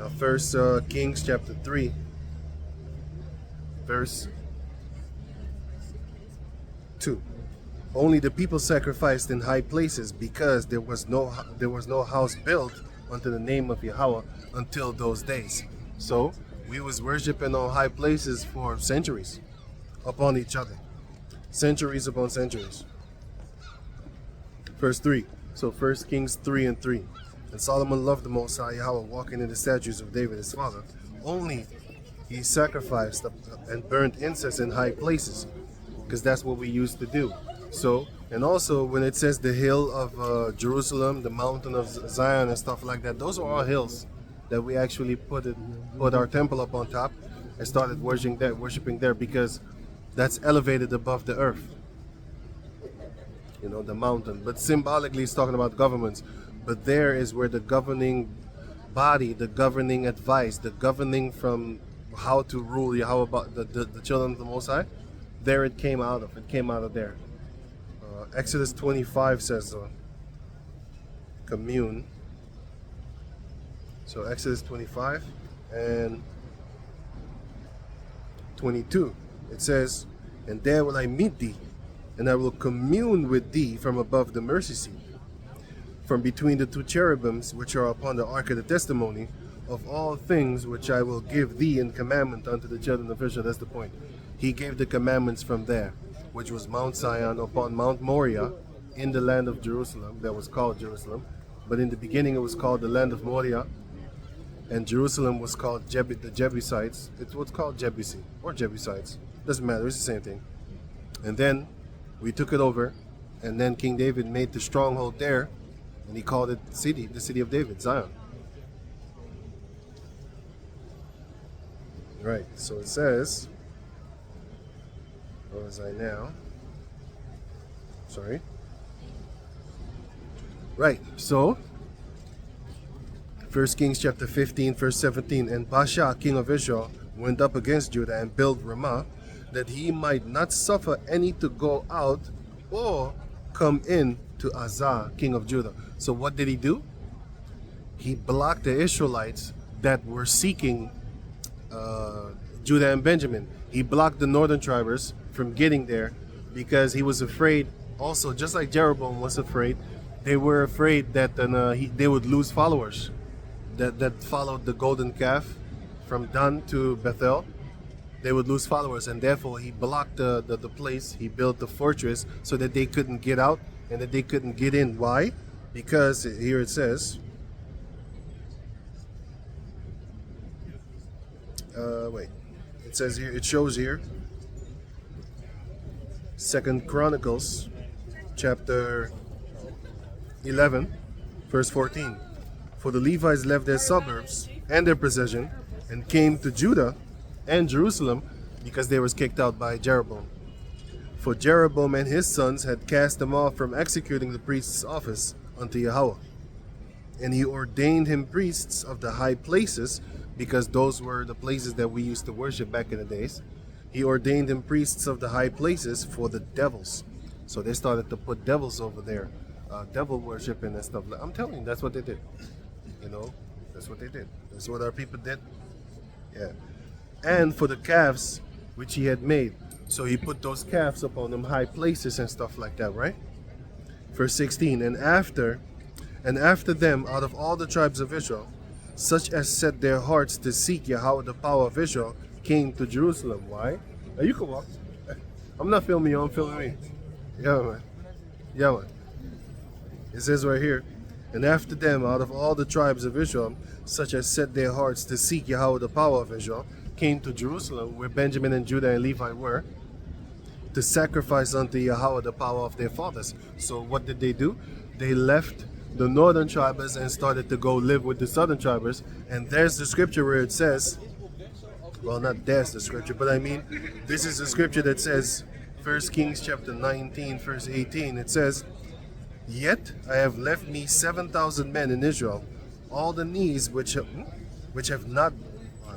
Now, First Kings chapter 3, verse 2. Only the people sacrificed in high places, because there was no house built unto the name of Yahweh until those days. So we was worshiping on high places for centuries upon each other, centuries upon centuries. Verse 3. So 1 Kings 3 and 3. And Solomon loved the Most High Yahweh, walking in the statutes of David his father. Only he sacrificed and burnt incense in high places, because that's what we used to do. So, and also when it says the hill of Jerusalem, the mountain of Zion and stuff like that, those are all hills that we actually put our temple up on top and started worshiping there, because that's elevated above the earth. You know, the mountain. But symbolically it's talking about governments. But there is where the governing body, the governing advice, the governing from how to rule Yahweh, about the children of the Most High, there it came out of. It came out of there. Exodus 25 says commune. So Exodus 25 and 22. It says, and there will I meet thee, and I will commune with thee from above the mercy seat, from between the two cherubims which are upon the ark of the testimony, of all things which I will give thee in commandment unto the children of Israel. That's the point. He gave the commandments from there, which was Mount Zion upon Mount Moriah in the land of Jerusalem, that was called Jerusalem. But in the beginning it was called the land of Moriah, and Jerusalem was called the Jebusites. It was called Jebusi or Jebusites. Doesn't matter, it's the same thing. And then we took it over, and then King David made the stronghold there, and he called it the city of David, Zion. Right, so it says, where was I now? Sorry. Right, so 1 Kings chapter 15, verse 17. And Baasha, king of Israel, went up against Judah and built Ramah, that he might not suffer any to go out or come in to Asa, king of Judah. So what did he do? He blocked the Israelites that were seeking Judah and Benjamin. He blocked the northern tribes from getting there, because he was afraid also, just like Jeroboam was afraid. They were afraid that they would lose followers that followed the golden calf from Dan to Bethel. They would lose followers, and therefore he blocked the place. He built the fortress so that they couldn't get out and that they couldn't get in. Why? Because here it says, it says here, it shows here, 2 Chronicles chapter 11 verse 14. For the Levites left their suburbs and their possession and came to Judah and Jerusalem, because they was kicked out by Jeroboam. For Jeroboam and his sons had cast them off from executing the priest's office unto Yahweh. And he ordained him priests of the high places, because those were the places that we used to worship back in the days. He ordained him priests of the high places for the devils. So they started to put devils over there, devil worshiping and stuff. I'm telling you, that's what they did. You know, that's what they did. That's what our people did. Yeah. And for the calves which he had made. So he put those calves upon them high places and stuff like that, right? Verse 16. And after them, out of all the tribes of Israel, such as set their hearts to seek Yahweh, the power of Israel, came to Jerusalem. Why? Now you can walk. I'm not filming you, I'm filming me. Yeah, man. Yeah, man. It says right here, and after them, out of all the tribes of Israel, such as set their hearts to seek Yahweh, the power of Israel, came to Jerusalem, where Benjamin and Judah and Levi were, to sacrifice unto Yahweh the power of their fathers. So what did they do? They left the northern tribes and started to go live with the southern tribes. And there's the scripture where it says, well, not there's the scripture, but I mean, this is the scripture that says, 1 Kings chapter 19, verse 18, it says, yet I have left me 7,000 men in Israel, all the knees which have not,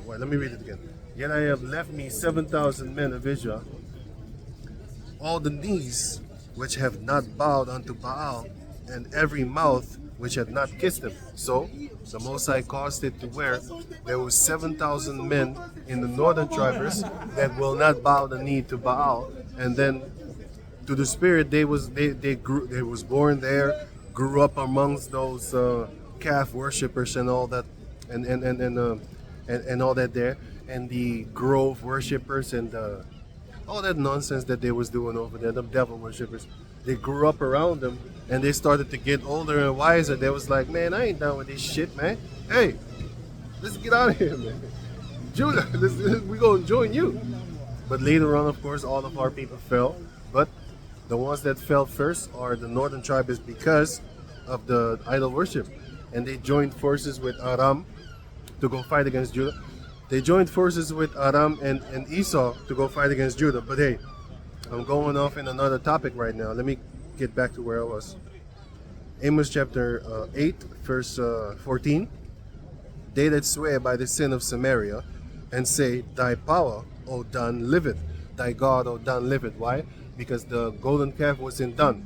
wait, let me read it again. Yet I have left me 7,000 men of Israel, all the knees which have not bowed unto Baal, and every mouth which had not kissed him. So the Most High caused it to where there was 7,000 men in the northern tribes that will not bow the knee to Baal, and then to the spirit they was born there, grew up amongst those calf worshippers and all that, and all that there, and the grove worshippers and all that nonsense that they was doing over there, the devil worshippers. They grew up around them, and they started to get older and wiser. They was like, man, I ain't down with this shit, man. Hey, let's get out of here, man. Judah, we gonna join you. But later on, of course, all of our people fell. But the ones that fell first are the northern tribes because of the idol worship. And they joined forces with Aram to go fight against Judah. They joined forces with Aram and Esau to go fight against Judah. But hey, I'm going off in another topic right now. Let me get back to where I was. Amos chapter 8, verse 14. They that swear by the sin of Samaria and say, thy power, O Dan, liveth. Thy God, O Dan, liveth. Why? Because the golden calf was in Dan,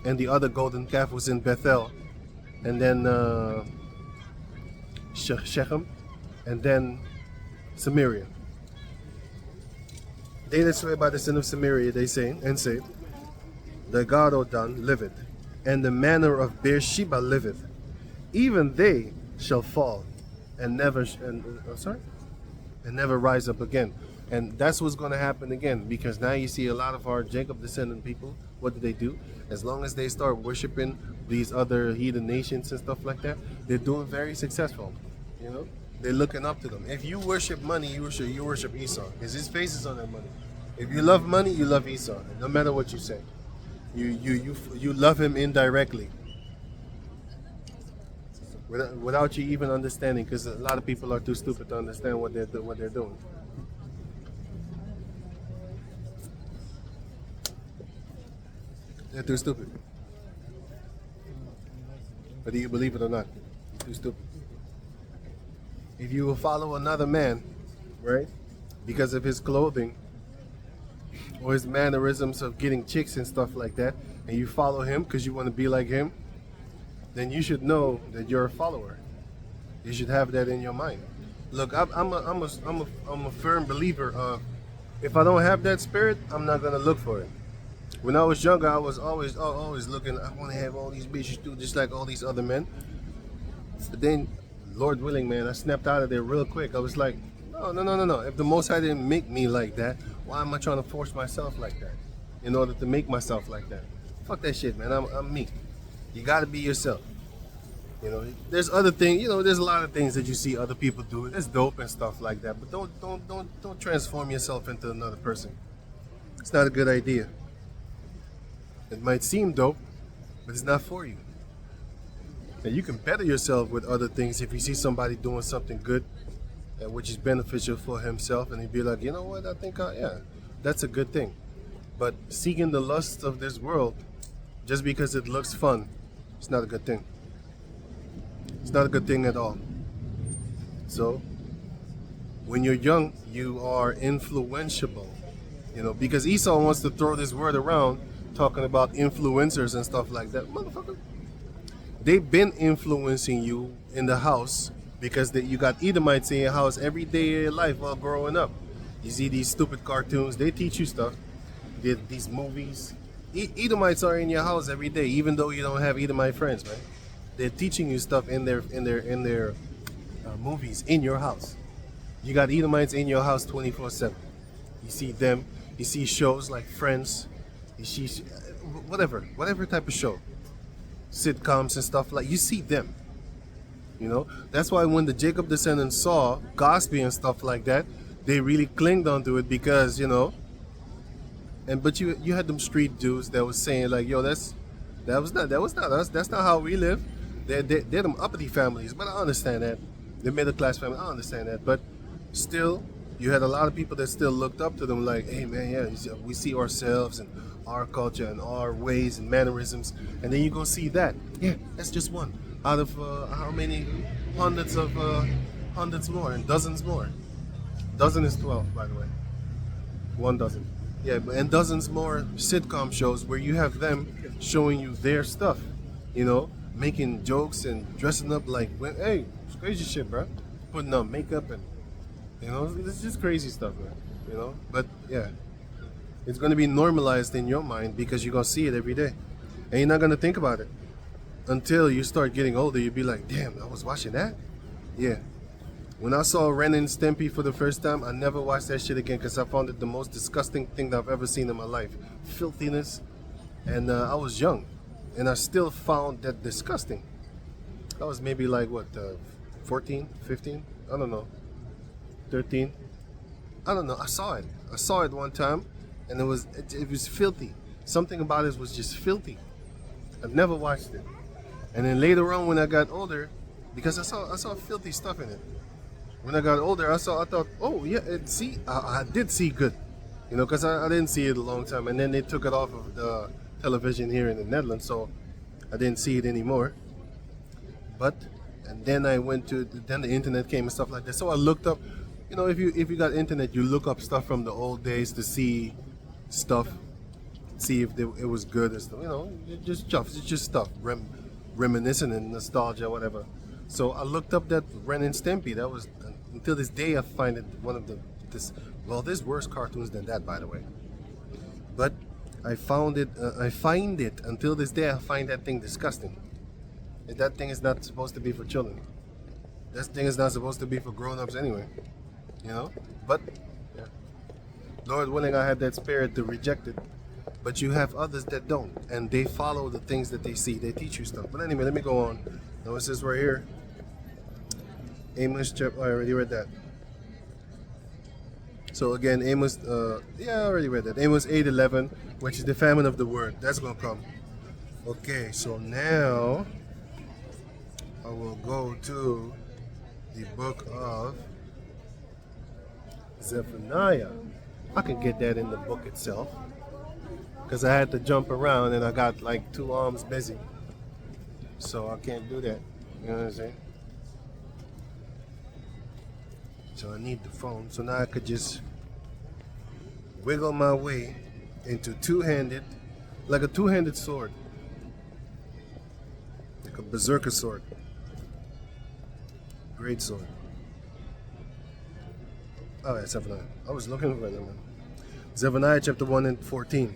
and the other golden calf was in Bethel, and then Shechem, and then Samaria. They that swear by the sin of Samaria, they say, the God, O Dan, liveth, and the manner of Beersheba liveth. Even they shall fall, and never rise up again. And that's what's going to happen again, because now you see a lot of our Jacob descendant people. What do? As long as they start worshiping these other heathen nations and stuff like that, they're doing very successful. You know, they're looking up to them. If you worship money, you worship Esau, because his face is on that money. If you love money, you love Esau. No matter what you say, you love him indirectly, without you even understanding, because a lot of people are too stupid to understand what they're doing. They're too stupid. Whether you believe it or not, you're too stupid. If you will follow another man, right, because of his clothing or his mannerisms of getting chicks and stuff like that, and you follow him because you want to be like him, then you should know that you're a follower. You should have that in your mind. Look, I'm a firm believer of, if I don't have that spirit, I'm not gonna look for it. When I was younger, I was always looking. I want to have all these bitches do just like all these other men. But then, Lord willing, man, I snapped out of there real quick. I was like, no. If the Most High didn't make me like that, why am I trying to force myself like that in order to make myself like that? Fuck that shit, man. I'm me. You gotta be yourself. You know, there's other things. You know, there's a lot of things that you see other people do. It's dope and stuff like that. But don't transform yourself into another person. It's not a good idea. It might seem dope, but it's not for you. And you can better yourself with other things if you see somebody doing something good, which is beneficial for himself, and he'd be like, you know what, I think, yeah, that's a good thing. But seeking the lusts of this world, just because it looks fun, it's not a good thing. It's not a good thing at all. So, when you're young, you are influential, you know, because Esau wants to throw this word around, talking about influencers and stuff like that. Motherfucker, they've been influencing you in the house, because you got Edomites in your house every day of your life while growing up. You see these stupid cartoons, they teach you stuff. These movies, Edomites are in your house every day, even though you don't have Edomite friends, man. They're teaching you stuff in their movies in your house. You got Edomites in your house 24/7. You see them. You see shows like Friends. You see whatever type of show, sitcoms and stuff like. You see them. You know, that's why when the Jacob descendants saw gospel and stuff like that, they really clinged onto it, because, you know. But you had them street dudes that was saying like, yo, that was not us. That's not how we live. They're them uppity families. But I understand that. They're middle class family. I understand that. But still, you had a lot of people that still looked up to them like, hey man, yeah, we see ourselves and our culture and our ways and mannerisms, and then you go see that. Yeah, that's just one out of how many hundreds more and dozens more. Dozen is 12, by the way. 1 dozen. Yeah, and dozens more sitcom shows where you have them showing you their stuff, you know, making jokes and dressing up like, hey, it's crazy shit, bro. Putting on makeup and, you know, it's just crazy stuff, man. You know, but yeah, it's gonna be normalized in your mind because you're gonna see it every day, and you're not gonna think about it until you start getting older. You'll be like, damn, I was watching that. Yeah. When I saw Ren and Stimpy for the first time, I never watched that shit again because I found it the most disgusting thing that I've ever seen in my life. Filthiness. And I was young, and I still found that disgusting. I was maybe like, what, 14, 15? I don't know. 13? I don't know. I saw it. I saw it one time, and it was filthy. Something about it was just filthy. I've never watched it. And then later on when I got older, because I saw filthy stuff in it. When I got older, I thought, oh yeah, I did see good, you know, because I didn't see it a long time, and then they took it off of the television here in the Netherlands, so I didn't see it anymore. And then then the internet came and stuff like that. So I looked up, you know, if you got internet, you look up stuff from the old days to see stuff, see if it was good and stuff, you know, it's just stuff, reminiscent and nostalgia, whatever. So I looked up that Ren and Stimpy. That was, until this day, I find it one of there's worse cartoons than that, by the way. But I find it until this day, I find that thing disgusting. And that thing is not supposed to be for children. That thing is not supposed to be for grown-ups anyway, you know. But yeah, Lord willing, I had that spirit to reject it. But you have others that don't, and they follow the things that they see. They teach you stuff. But anyway, let me go on. Now it says right here, Amos chapter. I already read that. So again, Amos. Yeah, I already read that. Amos 8:11, which is the famine of the word. That's gonna come. Okay, so now I will go to the book of Zephaniah. I can get that in the book itself, because I had to jump around and I got like 2 arms busy. So I can't do that. You know what I'm saying? So I need the phone. So now I could just wiggle my way into like a two-handed sword. Like a berserker sword. Great sword. Oh, yeah, Zephaniah. I was looking for them. Zephaniah chapter 1 and 14.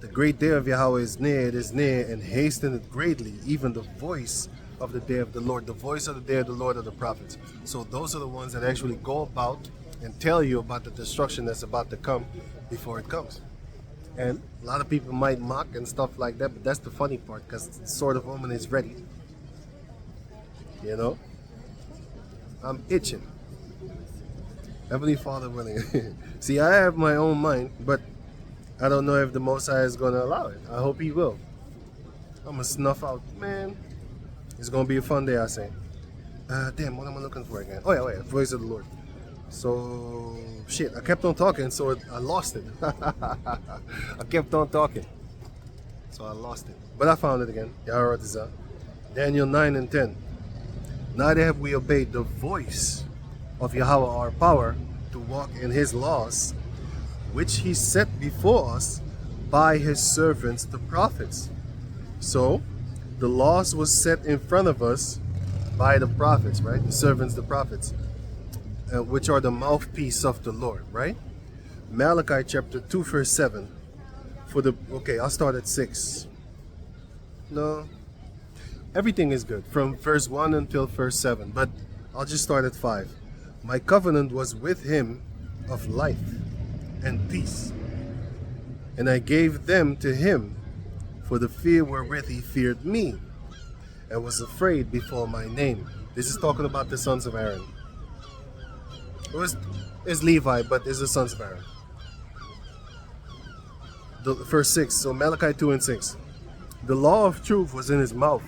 The great day of Yahweh is near, it is near, and hasteneth greatly, even the voice of the day of the Lord. The voice of the day of the Lord are the prophets. So those are the ones that actually go about and tell you about the destruction that's about to come before it comes. And a lot of people might mock and stuff like that, but that's the funny part, because the sword of Omen is ready. You know? I'm itching. Heavenly Father willing. See, I have my own mind, but I don't know if the Most High is going to allow it. I hope He will. I'm going to snuff out. Man, it's going to be a fun day, I say. Damn, what am I looking for again? Oh yeah, voice of the Lord. So, shit, I kept on talking, so I lost it. I kept on talking, so I lost it. But I found it again. Yahweh Tizah. Daniel 9 and 10. Neither have we obeyed the voice of Yahweh our power to walk in His laws, which He set before us by His servants the prophets. So the laws was set in front of us by the prophets, right? The servants, the prophets, which are the mouthpiece of the Lord, right? Malachi chapter 2 verse 7. Okay, I'll start at 6. No, everything is good from verse 1 until verse 7, but I'll just start at 5. My covenant was with him of life and peace, and I gave them to him for the fear wherewith he feared me, and was afraid before my name. This is talking about the sons of Aaron. It's Levi, but it's the sons of Aaron. Verse 6, so Malachi 2 and 6. The law of truth was in his mouth.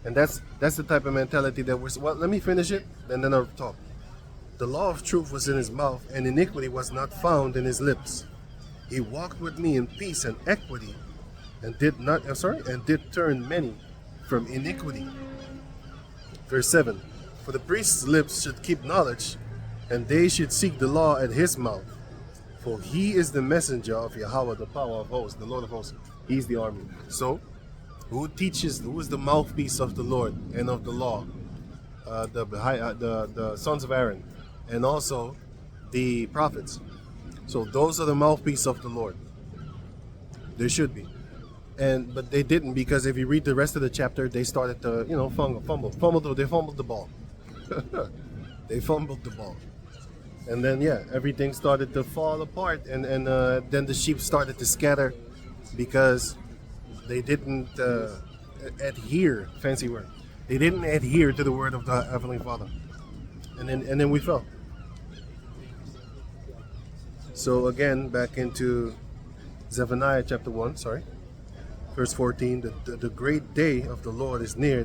And that's the type of mentality that was, well, let me finish it, and then I'll talk. The law of truth was in his mouth, and iniquity was not found in his lips. He walked with me in peace and equity, and did turn many from iniquity. Verse 7. For the priest's lips should keep knowledge, and they should seek the law at his mouth. For he is the messenger of Yahweh, the power of hosts, the Lord of hosts. He's the army. So, Who is the mouthpiece of the Lord and of the law? The sons of Aaron, and also the prophets. So those are the mouthpiece of the Lord. There should be. But they didn't, because if you read the rest of the chapter, they started to, they fumbled the ball. They fumbled the ball. And then, yeah, everything started to fall apart, and then the sheep started to scatter because they didn't adhere, fancy word. They didn't adhere to the word of the Heavenly Father. And then we fell. So again, back into Zephaniah chapter 1, verse 14, the great day of the Lord is near,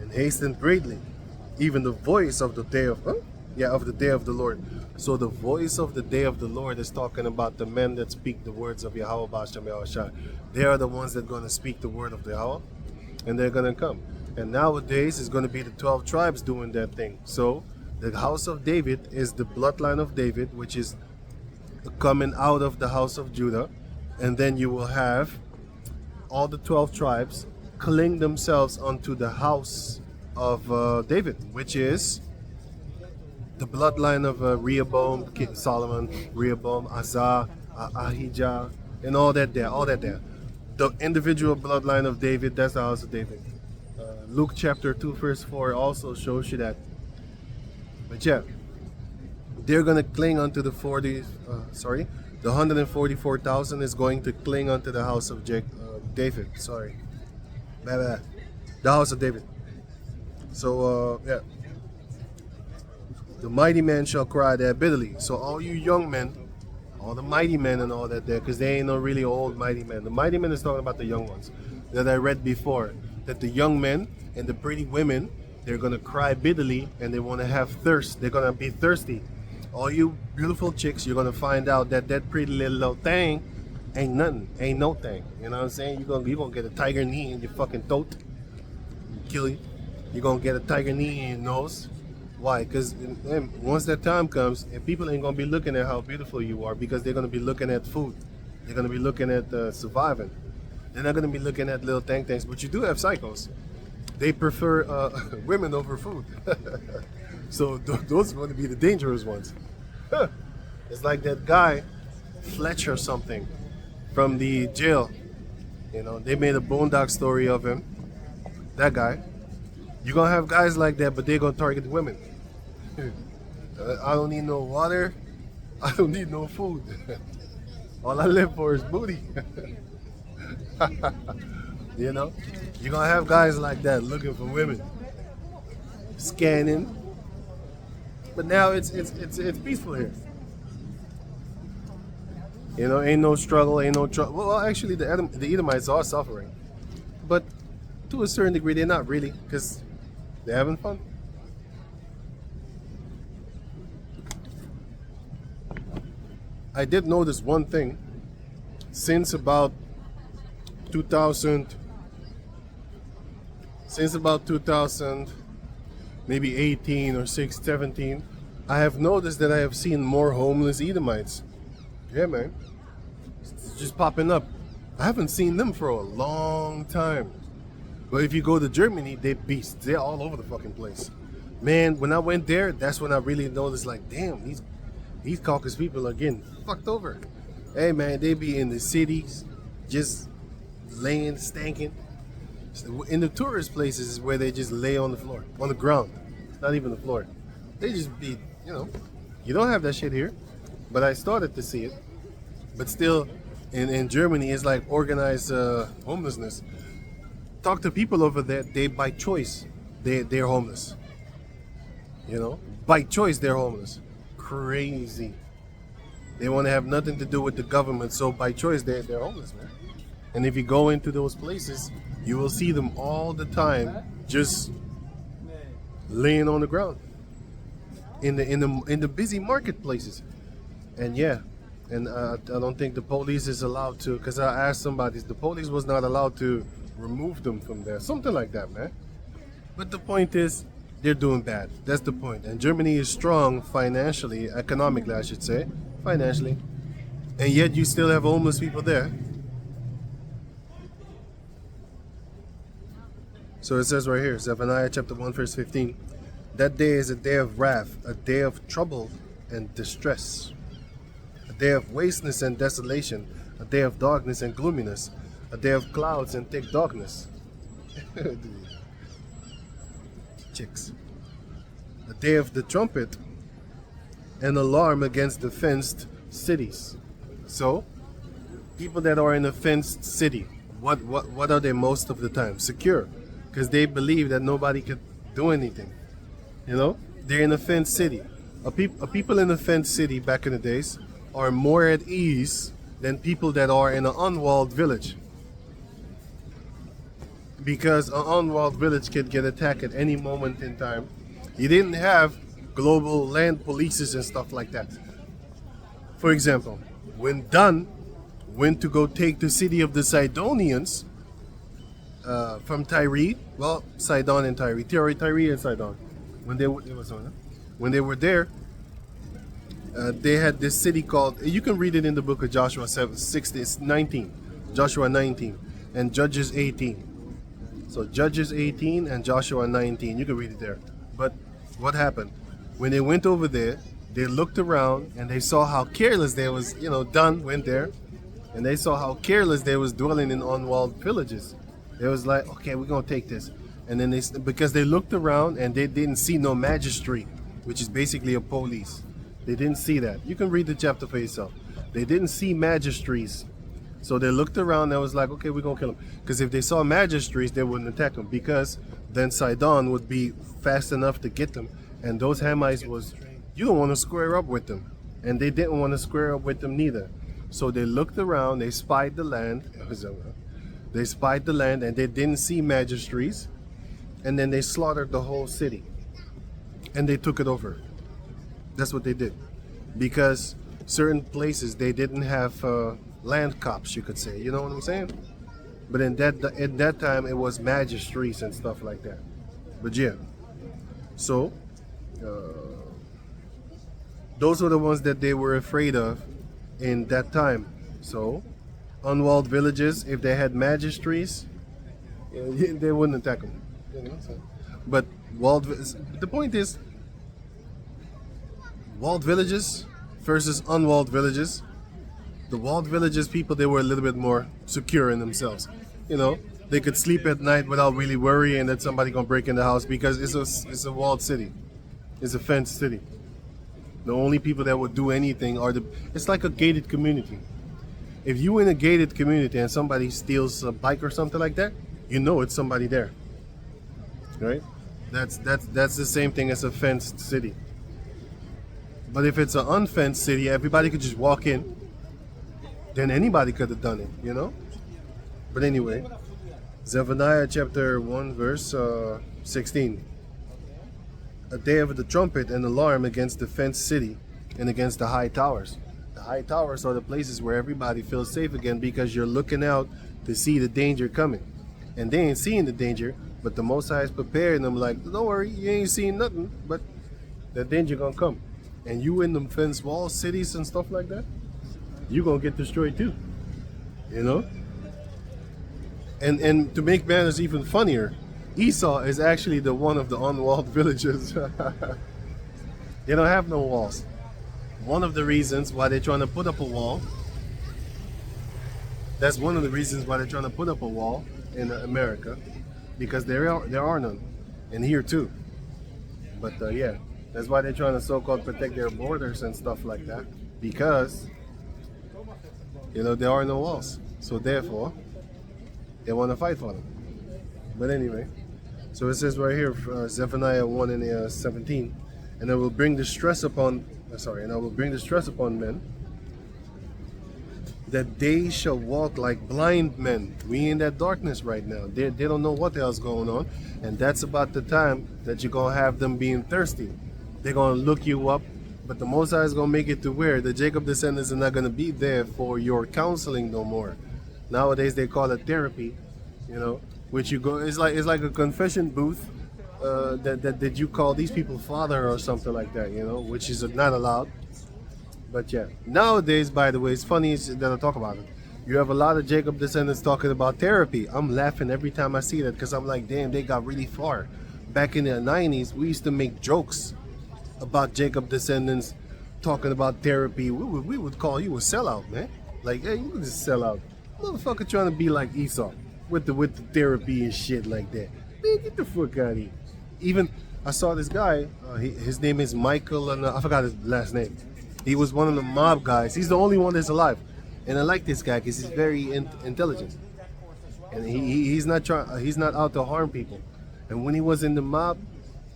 and hastened greatly, even the voice of the day of the day of the Lord. So the voice of the day of the Lord is talking about the men that speak the words of Yahweh B'Shem Yahushua. They are the ones that are going to speak the word of Yahweh, and they're going to come. And nowadays it's going to be the 12 tribes doing that thing. So the house of David is the bloodline of David, which is coming out of the house of Judah. And then you will have all the 12 tribes cling themselves onto the house of David, which is the bloodline of Rehoboam, King Solomon, Rehoboam, Asa, Ahijah, and all that there. The individual bloodline of David, that's the house of David. Luke chapter 2 verse 4 also shows you that. But yeah, they're going to cling onto the 144,000 is going to cling onto the house of David. The house of David. So yeah, the mighty man shall cry there bitterly. So all you young men, all the mighty men and all that there, because they ain't no really old mighty men. The mighty men is talking about the young ones that I read before, that the young men and the pretty women, they're going to cry bitterly, and they want to have thirst. They're going to be thirsty. All you beautiful chicks, you're going to find out that pretty little thing ain't nothing, ain't no thing. You know what I'm saying? You're going to get a tiger knee in your fucking throat, kill you. You're going to get a tiger knee in your nose. Why? Because once that time comes, and people ain't going to be looking at how beautiful you are, because they're going to be looking at food. They're going to be looking at surviving. They're not going to be looking at little things. But you do have psychos. They prefer women over food. So those are going to be the dangerous ones. It's like that guy, Fletcher something, from the jail. You know, they made a Boondock story of him. That guy. You're going to have guys like that, but they're going to target women. I don't need no water. I don't need no food. All I live for is booty. You know? You're going to have guys like that looking for women. Scanning. But now it's peaceful here. You know, ain't no struggle, ain't no trouble. Well, actually, the Edomites are suffering. But to a certain degree, they're not really, because they're having fun. I did notice one thing. Since about 2000, maybe 18 or 17, I have noticed that I have seen more homeless Edomites. Yeah, man. It's just popping up. I haven't seen them for a long time. But if you go to Germany, they're beasts. They're all over the fucking place. Man, when I went there, that's when I really noticed, like, damn, these caucus people are getting fucked over. Hey, man, they be in the cities, just laying, stanking. In the tourist places is where they just lay on the floor, on the ground. Not even the floor. They just be, you know, you don't have that shit here. But I started to see it. But still, in Germany, it's like organized homelessness. Talk to people over there, they by choice, they're homeless. You know, by choice they're homeless. Crazy. They want to have nothing to do with the government, so by choice they're homeless, man. And if you go into those places, you will see them all the time, just laying on the ground in the busy marketplaces. And yeah, and I don't think the police is allowed to, because I asked somebody, the police was not allowed to remove them from there, something like that, man. But the point is, they're doing bad. That's the point. And Germany is strong financially, economically, I should say, financially, and yet you still have homeless people there. So it says right here, Zephaniah chapter 1 verse 15, that day is a day of wrath, a day of trouble and distress, a day of wasteness and desolation, a day of darkness and gloominess, a day of clouds and thick darkness. Chicks. A day of the trumpet and alarm against the fenced cities. So, people that are in a fenced city, what are they most of the time? Secure, because they believe that nobody could do anything. You know, they're in a fenced city. People in a fenced city back in the days are more at ease than people that are in an unwalled village, because an unwalled village can get attacked at any moment in time. You didn't have global land polices and stuff like that. For example, when Dan went to go take the city of the Sidonians from Tyre, well, Sidon and Tyre, Tyre and Sidon, when they were there, they had this city called, you can read it in the book of Joshua 19, Joshua 19 and Judges 18. So Judges 18 and Joshua 19, you can read it there. But what happened? When they went over there, they looked around and they saw how careless they was, Dan went there, and they saw how careless they was dwelling in unwalled villages. They was like, okay, we're gonna take this. And then because they looked around and they didn't see no magistrate, which is basically a police. They didn't see that. You can read the chapter for yourself. They didn't see magistrates. So they looked around and was like, okay, we're gonna kill them. Because if they saw magistrates, they wouldn't attack them, because then Sidon would be fast enough to get them. And those Hamites you don't want to square up with them. And they didn't want to square up with them neither. So they looked around, they spied the land. They spied the land and they didn't see magistrates. And then they slaughtered the whole city. And they took it over. That's what they did. Because certain places, they didn't have land cops, you could say. You know what I'm saying? But in that time, it was magistrates and stuff like that. But yeah. So, those were the ones that they were afraid of in that time. So, unwalled villages, if they had magistrates, they wouldn't attack them. But the point is, walled villages versus unwalled villages. The walled villages people, they were a little bit more secure in themselves. They could sleep at night without really worrying that somebody gonna break in the house, because it's a walled city. It's a fenced city. The only people that would do anything it's like a gated community. If you in a gated community and somebody steals a bike or something like that, it's somebody there. Right? That's the same thing as a fenced city. But if it's an unfenced city, everybody could just walk in, then anybody could have done it, But anyway, Zephaniah chapter 1 verse 16. A day of the trumpet and alarm against the fenced city and against the high towers. The high towers are the places where everybody feels safe again, because you're looking out to see the danger coming. And they ain't seeing the danger, but the Most High is preparing them like, don't worry, you ain't seeing nothing, but the danger gonna come. And you in them fenced wall cities and stuff like that, you gonna get destroyed too. And to make matters even funnier, Esau is actually the one of the unwalled villages. They don't have no walls. One of the reasons why they're trying to put up a wall, that's one of the reasons why they're trying to put up a wall in America, because there are none, and here too. But yeah, that's why they're trying to so-called protect their borders and stuff like that, because there are no walls. So therefore, they want to fight for them. But anyway, so it says right here, Zephaniah 1 and 17, and I will bring distress upon men, that they shall walk like blind men. We in that darkness right now. They don't know what the hell's going on, and that's about the time that you're gonna have them being thirsty. They're gonna look you up, but the Most High is gonna make it to where the Jacob descendants are not gonna be there for your counseling no more. Nowadays they call it therapy, which you go, it's like a confession booth that you call these people father or something like that, which is not allowed. But yeah, nowadays, by the way, it's funny that I talk about it. You have a lot of Jacob descendants talking about therapy. I'm laughing every time I see that because I'm like, damn, they got really far. Back in the 90s, we used to make jokes about Jacob descendants talking about therapy. We would call you a sellout, man. Like, hey, you just sell out. Motherfucker trying to be like Esau with the therapy and shit like that. Man, get the fuck out of here. Even, I saw this guy, his name is Michael, and I forgot his last name. He was one of the mob guys. He's the only one that's alive. And I like this guy because he's very intelligent. And he's not out to harm people. And when he was in the mob,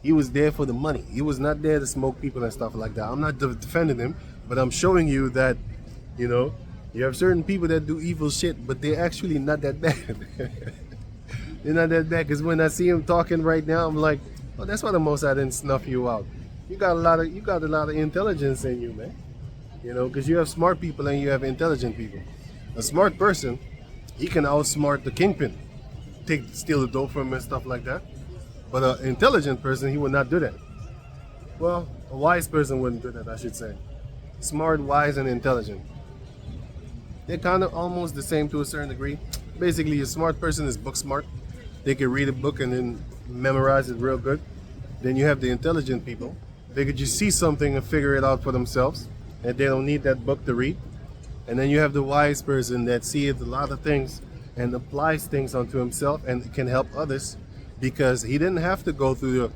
he was there for the money. He was not there to smoke people and stuff like that. I'm not defending him, but I'm showing you that, you know, you have certain people that do evil shit, but they're actually not that bad. They're not that bad, because when I see him talking right now, I'm like, oh, that's why the Most High didn't snuff you out. You got a lot of intelligence in you, man. You know, because you have smart people and you have intelligent people. A smart person, he can outsmart the kingpin, steal the dope from him and stuff like that. But an intelligent person, he would not do that. Well, a wise person wouldn't do that, I should say. Smart, wise, and intelligent. They're kind of almost the same to a certain degree. Basically, a smart person is book smart. They can read a book and then memorize it real good. Then you have the intelligent people. They could just see something and figure it out for themselves, and they don't need that book to read. And then you have the wise person that sees a lot of things and applies things onto himself and can help others, because he didn't have to go through the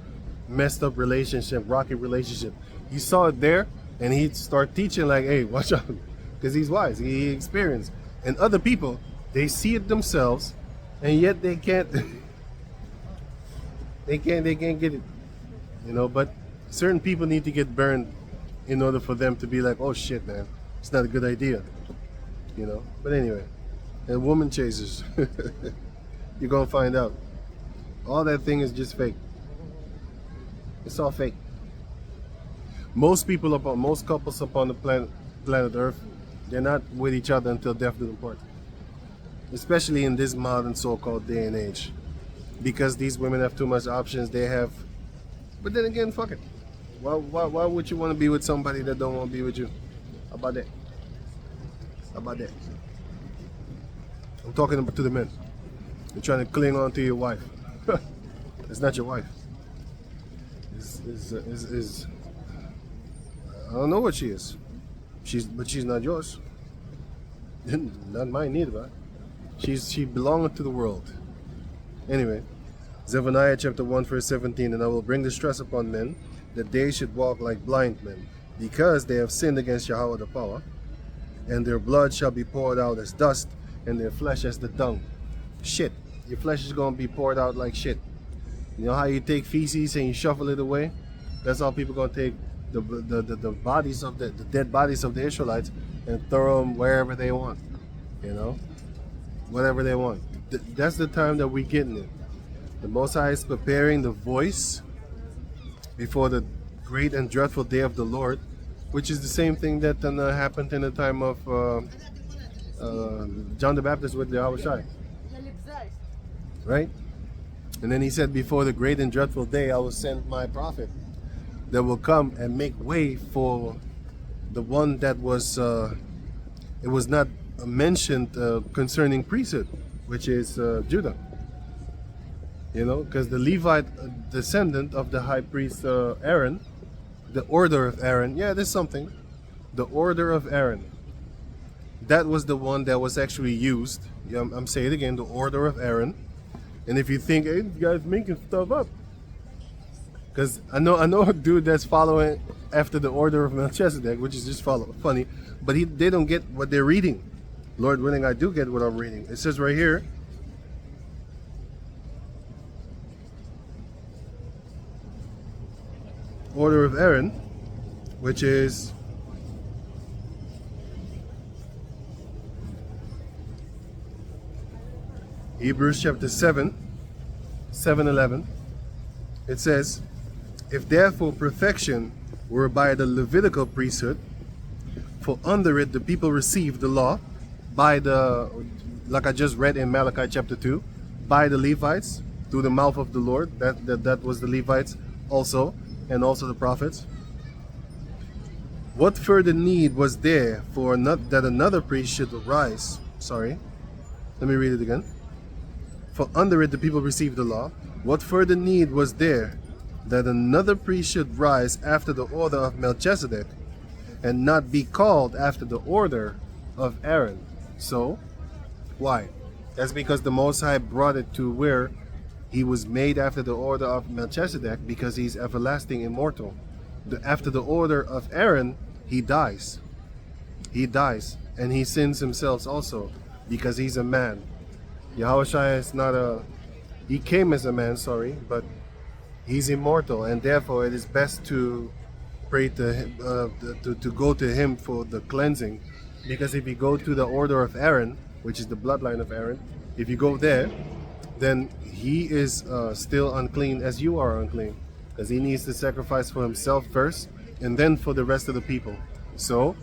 messed up relationship, rocky relationship. He saw it there and he'd start teaching like, hey, watch out, because he's wise, he experienced. And other people, they see it themselves and yet they can't they can't get it, you know. But certain people need to get burned in order for them to be like, oh shit, man, it's not a good idea, you know. But anyway, and woman chasers, you're gonna find out all that thing is just fake. It's all fake. Most couples upon the planet Earth, they're not with each other until death do them part. Especially in this modern so-called day and age, because these women have too much options. They have, but then again, fuck it. Why would you want to be with somebody that don't want to be with you? How about that? How about that? I'm talking to the men. You're trying to cling on to your wife. It's not your wife. I don't know what she is. But she's not yours. Not mine neither, man. She belongeth to the world. Anyway, Zephaniah chapter 1 verse 17, and I will bring distress upon men, that they should walk like blind men, because they have sinned against Yahweh the power, and their blood shall be poured out as dust, and their flesh as the dung. Shit. Your flesh is going to be poured out like shit. You know how you take feces and you shuffle it away? That's how people going to take the bodies of the dead bodies of the Israelites and throw them wherever they want. You know? Whatever they want. That's the time that we're getting it. The Most High is preparing the voice before the great and dreadful day of the Lord, which is the same thing that happened in the time of John the Baptist with the Yahushai. Right? And then he said, before the great and dreadful day, I will send my prophet that will come and make way for the one that was, it was not mentioned concerning priesthood, which is Judah. You know, because the Levite descendant of the high priest Aaron, the order of Aaron, yeah, there's something. The order of Aaron. That was the one that was actually used. Yeah, I'm saying it again, the order of Aaron. And if you think, hey, this guy's making stuff up, because I know a dude that's following after the order of Melchizedek, which is just funny, but they don't get what they're reading. Lord willing, I do get what I'm reading. It says right here, order of Aaron, which is Hebrews chapter 7:11. It says, if therefore perfection were by the Levitical priesthood, for under it the people received the law by the, like I just read in Malachi chapter 2, by the Levites through the mouth of the Lord, that was the Levites also, and also the prophets. What further need was there for that another priest should arise, sorry, let me read it again. For under it the people received the law. What further need was there that another priest should rise after the order of Melchizedek and not be called after the order of Aaron? So, why? That's because the Most High brought it to where he was made after the order of Melchizedek, because he's everlasting, immortal. After the order of Aaron, he dies. He dies, and he sins himself also, because he's a man. Yahushua is not a... He came as a man, sorry, but he's immortal, and therefore it is best to pray to him, to go to him for the cleansing. Because if you go to the order of Aaron, which is the bloodline of Aaron, if you go there, then he is still unclean as you are unclean, because he needs to sacrifice for himself first and then for the rest of the people. So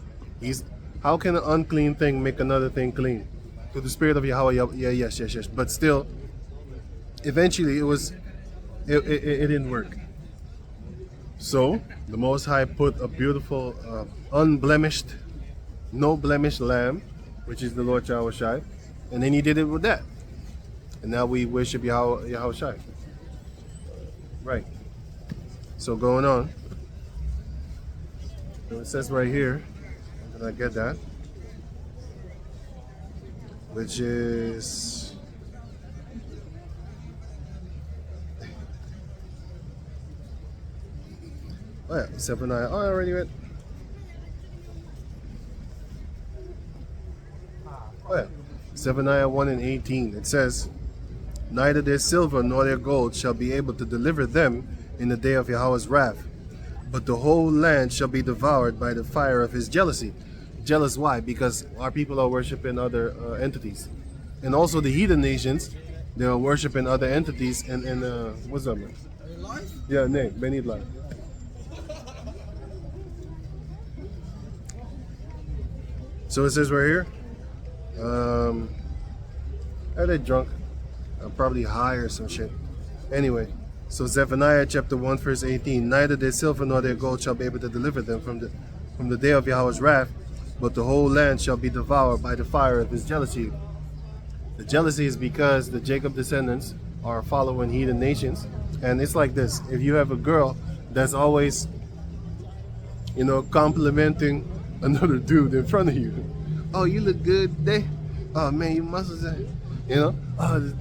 how can an unclean thing make another thing clean? To the spirit of Yahweh, yes, but still eventually it didn't work. So the Most High put a beautiful unblemished, no blemish lamb, which is the Lord Yahushua, and then he did it with that. And now we worship Yahushua. Right. So going on. So it says right here, did I get that? Which is... Oh yeah, Zephaniah. Oh, I already read. Oh yeah, Zephaniah 1:18. It says, neither their silver nor their gold shall be able to deliver them in the day of Yahweh's wrath, but the whole land shall be devoured by the fire of his jealousy. Jealous why? Because our people are worshiping other entities. And also the heathen nations, they are worshiping other entities. And what's up, man? Are you live? Yeah, name, Benny live. So it says right here, are they drunk? I'm probably high or some shit. Anyway, so Zephaniah chapter 1 verse 18, neither their silver nor their gold shall be able to deliver them from the day of Yahweh's wrath, but the whole land shall be devoured by the fire of his jealousy. The jealousy is because the Jacob descendants are following heathen nations. And it's like this: if you have a girl that's always, complimenting another dude in front of you, oh, you look good today. Oh man, your muscles are, oh,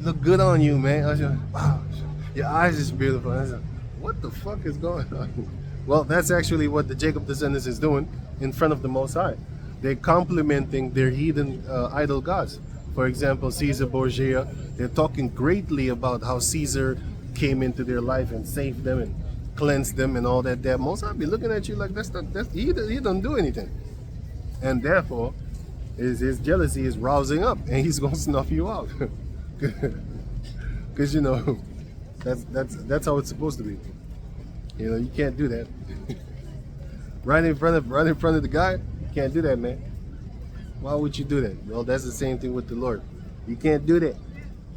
look good on you, man. I was like, wow, your eyes is beautiful. I was like, what the fuck is going on? Well, that's actually what the Jacob descendants is doing in front of the Most High. They're complimenting their heathen idol gods. For example, Caesar Borgia, they're talking greatly about how Caesar came into their life and saved them and cleansed them and all that. That Most High be looking at you like he don't do anything, and therefore his jealousy is rousing up, and he's gonna snuff you out, because that's how it's supposed to be. You can't do that. right in front of the guy, you can't do that, man. Why would you do that? Well, that's the same thing with the Lord. You can't do that.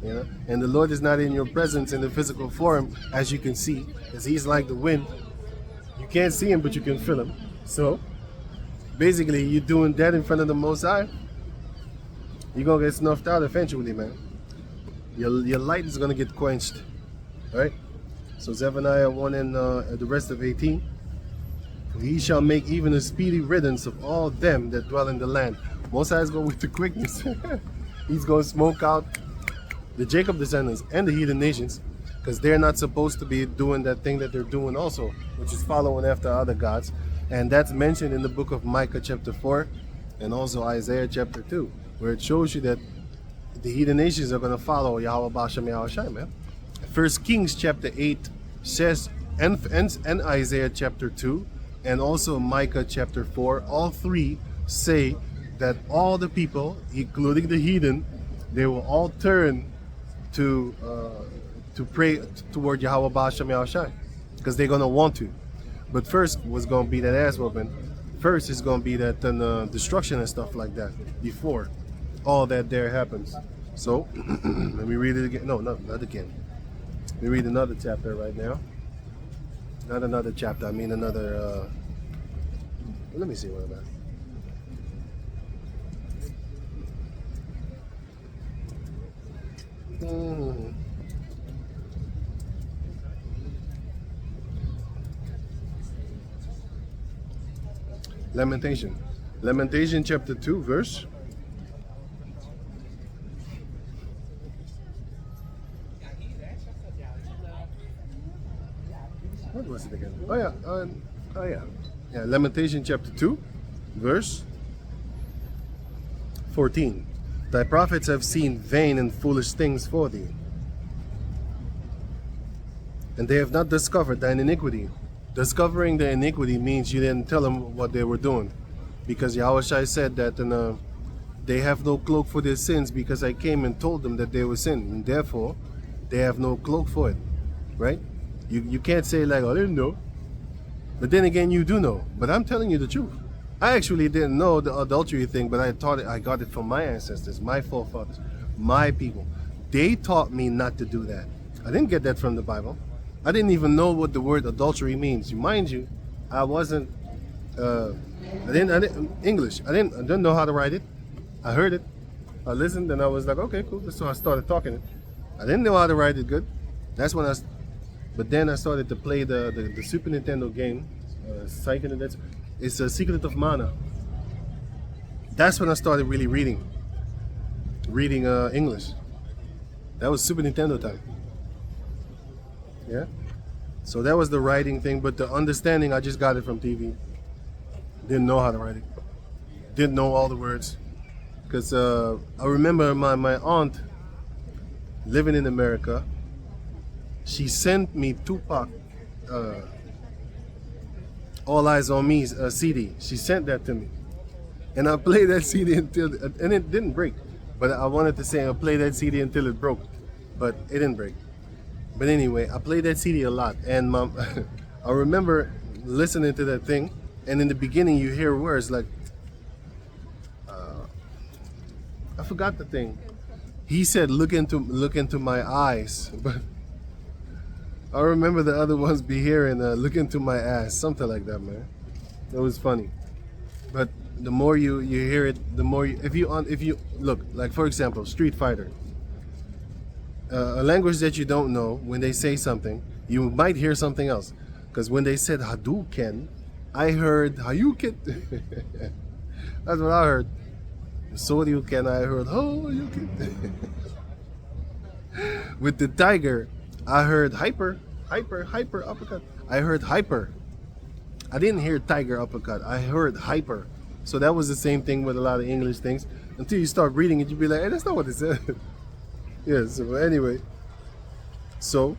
And the Lord is not in your presence in the physical form, as you can see, because he's like the wind. You can't see him, but you can feel him. So basically, you're doing that in front of the Most High, you're gonna get snuffed out eventually, man. Your light is gonna get quenched. Alright? So Zephaniah 1 and the rest of 18. He shall make even a speedy riddance of all them that dwell in the land. Most High is going with the quickness. He's going to smoke out the Jacob descendants and the heathen nations, because they're not supposed to be doing that thing that they're doing also, which is following after other gods. And that's mentioned in the book of Micah chapter 4 and also Isaiah chapter 2, where it shows you that the heathen nations are going to follow Yahweh Bashem Yahushai, man. First Kings chapter 8 says, and Isaiah chapter 2 and also Micah chapter 4, all three say that all the people, including the heathen, they will all turn to pray toward Yahweh Bashem Yahushai, because they're going to want to. But first was going to be that ass whooping. First is going to be that destruction and stuff like that before all that there happens. So let me read it again. No, not again. Let me read another chapter right now. Not another chapter, I mean another, let me see what I'm at. Mhm. Lamentation chapter 2 verse. What was it again? Oh yeah, yeah. Lamentation chapter 2 verse 14. Thy prophets have seen vain and foolish things for thee, and they have not discovered thine iniquity. Discovering the iniquity means you didn't tell them what they were doing, because Yahushua said that, and they have no cloak for their sins, because I came and told them that they were sin, and therefore they have no cloak for it, right? You can't say like, oh, I didn't know, but then again you do know. But I'm telling you the truth. I actually didn't know the adultery thing, but I got it from my ancestors, my forefathers, my people. They taught me not to do that. I didn't get that from the Bible. I didn't even know what the word adultery means. Mind you, I wasn't. I didn't English. I didn't know how to write it. I heard it. I listened, and I was like, okay, cool. So I started talking it. I didn't know how to write it good. That's when but then I started to play the Super Nintendo game. It's a Secret of Mana. That's when I started really reading English. That was Super Nintendo time. Yeah. So that was the writing thing, but the understanding, I just got it from TV. Didn't know how to write it. Didn't know all the words. Because I remember my aunt living in America. She sent me Tupac, All Eyes on Me CD. She sent that to me. And I played that CD and it didn't break. But I wanted to say I played that CD until it broke. But it didn't break. But anyway, I played that CD a lot. And I remember listening to that thing. And in the beginning, you hear words like, I forgot the thing. He said, look into my eyes. But I remember the other ones be hearing, look into my ass. Something like that, man. It was funny. But the more you hear it, the more if you look, like for example, Street Fighter. A language that you don't know, when they say something, you might hear something else. Because when they said Hadouken, I heard Hayuken. That's what I heard. Soryuken, I heard Horyuken. With the tiger, I heard hyper uppercut. I heard hyper. I didn't hear tiger uppercut. I heard hyper. So that was the same thing with a lot of English things. Until you start reading it, you be like, hey, that's not what it said. Yeah, so anyway. So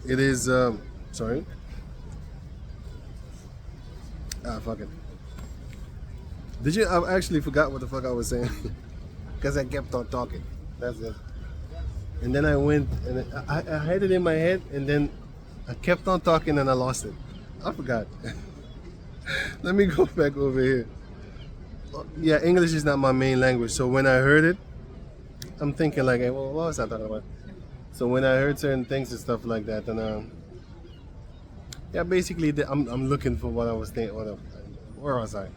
it is sorry. Fuck it. Did you? I actually forgot what the fuck I was saying. Because I kept on talking. That's it. And then I went and I had it in my head, and then I kept on talking and I lost it. I forgot. Let me go back over here. Yeah, English is not my main language, so when I heard it, I'm thinking like, hey, well, what was I talking about? So when I heard certain things and stuff like that, and yeah, basically I'm looking for what I was thinking. Where was I?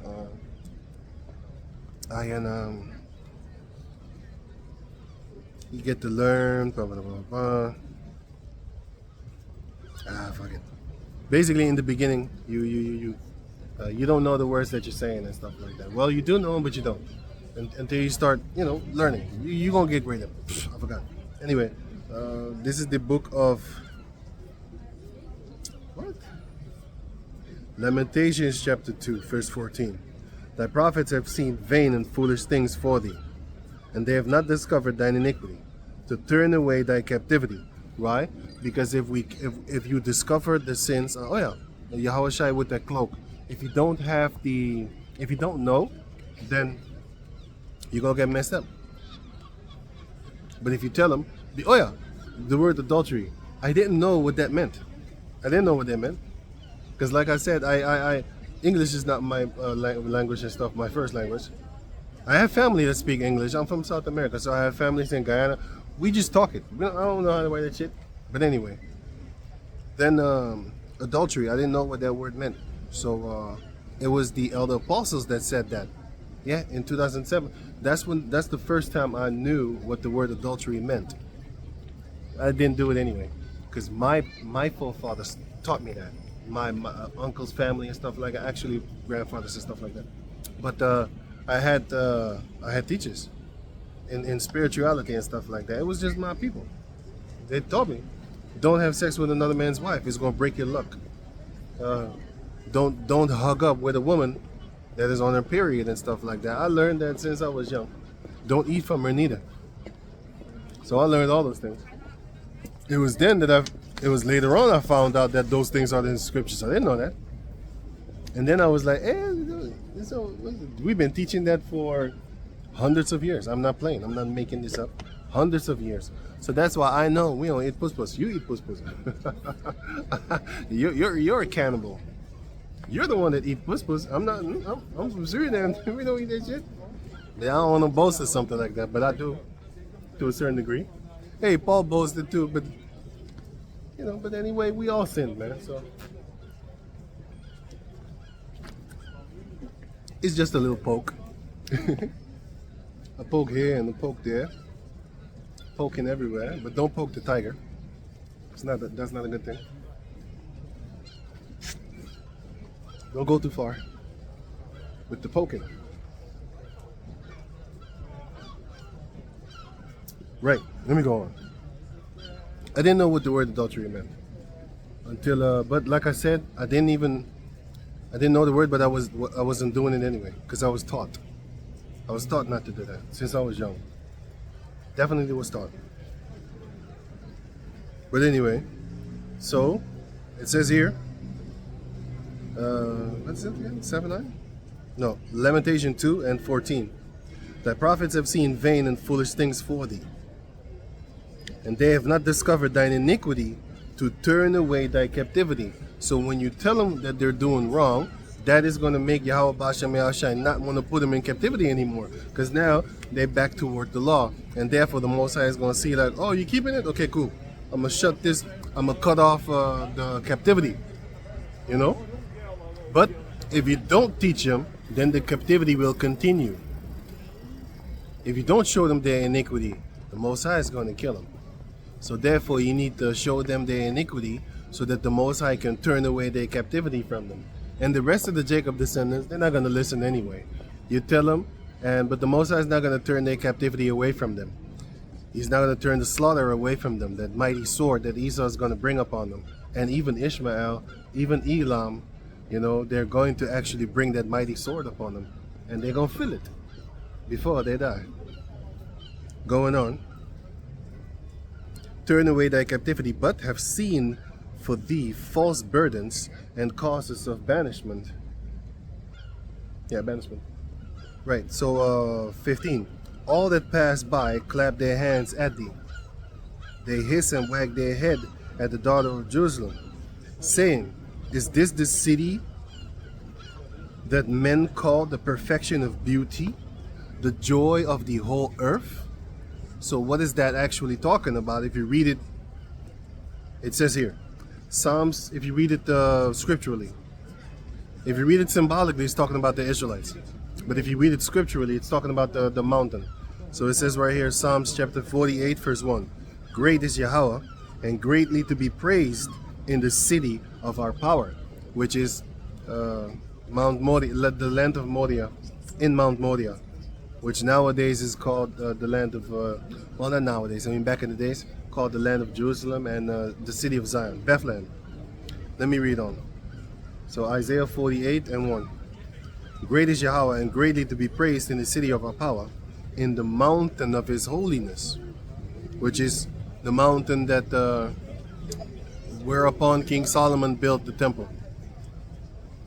You get to learn, blah, blah, blah, blah. Fuck it. Basically, in the beginning, you don't know the words that you're saying and stuff like that. Well, you do know them, but you don't. Until you start, learning. You're going to get great at it. I forgot. Anyway, this is the book of... What? Lamentations chapter 2, verse 14. Thy prophets have seen vain and foolish things for thee, and they have not discovered thine iniquity, to turn away thy captivity. Why? Because if you discover the sins, Yahushua with that cloak, if you don't know, then you're gonna get messed up. But if you tell them, the word adultery, I didn't know what that meant. Because like I said, I English is not my language and stuff, my first language. I have family that speak English. I'm from South America, so I have families in Guyana. We just talk it. I don't know how to write that shit. But anyway, then adultery, I didn't know what that word meant. So it was the elder apostles that said that. Yeah, in 2007. That's the first time I knew what the word adultery meant. I didn't do it anyway, because my forefathers taught me that. My uncle's family and stuff like that, actually grandfathers and stuff like that. But I had teachers in spirituality and stuff like that. It was just my people. They taught me, don't have sex with another man's wife. It's gonna break your luck. Don't hug up with a woman that is on her period and stuff like that. I learned that since I was young. Don't eat from her neither. So I learned all those things. It was then that it was later on I found out that those things are in the scriptures. I didn't know that. And then I was like, so we've been teaching that for hundreds of years. I'm not playing. I'm not making this up. Hundreds of years. So that's why I know we don't eat puss. You eat puss. You're a cannibal. You're the one that eat puss. I'm not. I'm from Suriname. We don't eat that shit. Yeah, I don't want to boast or something like that, but I do, to a certain degree. Hey, Paul boasted too, but But anyway, we all sin, man. So it's just a little poke. A poke here and a poke there. Poking everywhere, but don't poke the tiger. That's not a good thing. Don't go too far with the poking. Right, let me go on. I didn't know what the word adultery meant until, but like I said, I didn't know the word, but I wasn't doing it anyway because I was taught. I was taught not to do that since I was young. Definitely was taught. But anyway, so it says here, what's it again? 7:9? No, Lamentation 2 and 14. Thy prophets have seen vain and foolish things for thee, and they have not discovered thine iniquity to turn away thy captivity. So when you tell them that they're doing wrong, that is going to make Yahweh B'Shem Yahushai not want to put them in captivity anymore, because now they're back toward the law, and therefore the Most High is going to see like, oh, you keeping it? Okay, cool. I'm going to shut this. I'm going to cut off the captivity, But if you don't teach them, then the captivity will continue. If you don't show them their iniquity, the Most High is going to kill them. So therefore you need to show them their iniquity so that the Most High can turn away their captivity from them. And the rest of the Jacob descendants, they're not going to listen anyway. You tell them, but the Most High is not going to turn their captivity away from them. He's not going to turn the slaughter away from them, that mighty sword that Esau is going to bring upon them. And even Ishmael, even Elam, they're going to actually bring that mighty sword upon them. And they're going to feel it before they die. Going on. Turn away thy captivity, but have seen for thee false burdens and causes of banishment. Yeah, banishment. Right, so 15. All that pass by clap their hands at thee. They hiss and wag their head at the daughter of Jerusalem, saying, is this the city that men call the perfection of beauty, the joy of the whole earth? So what is that actually talking about? If you read it, it says here, Psalms, if you read it scripturally. If you read it symbolically, it's talking about the Israelites. But if you read it scripturally, it's talking about the mountain. So it says right here, Psalms chapter 48, verse 1. Great is Yahweh, and greatly to be praised in the city of our power, which is Mount Moriah, the land of Moriah, in Mount Moriah, which nowadays is called the land of, well, not nowadays, I mean back in the days, called the land of Jerusalem and the city of Zion, Bethlehem. Let me read on. So Isaiah 48 and 1. Great is Yahweh, and greatly to be praised in the city of our power, in the mountain of his holiness, which is the mountain that whereupon King Solomon built the temple.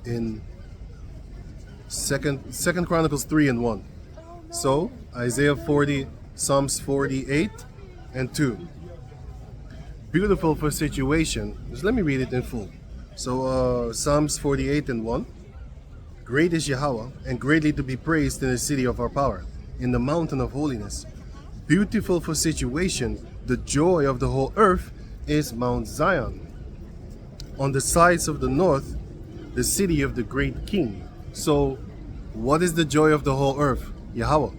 In Second Chronicles 3 and 1. So Isaiah 40, Psalms 48 and 2. Beautiful for situation. Just let me read it in full. So Psalms 48 and 1. Great is Yahweh, and greatly to be praised in the city of our power, in the mountain of holiness. Beautiful for situation, the joy of the whole earth is Mount Zion. On the sides of the north, the city of the great king. So What is the joy of the whole earth? Yahweh.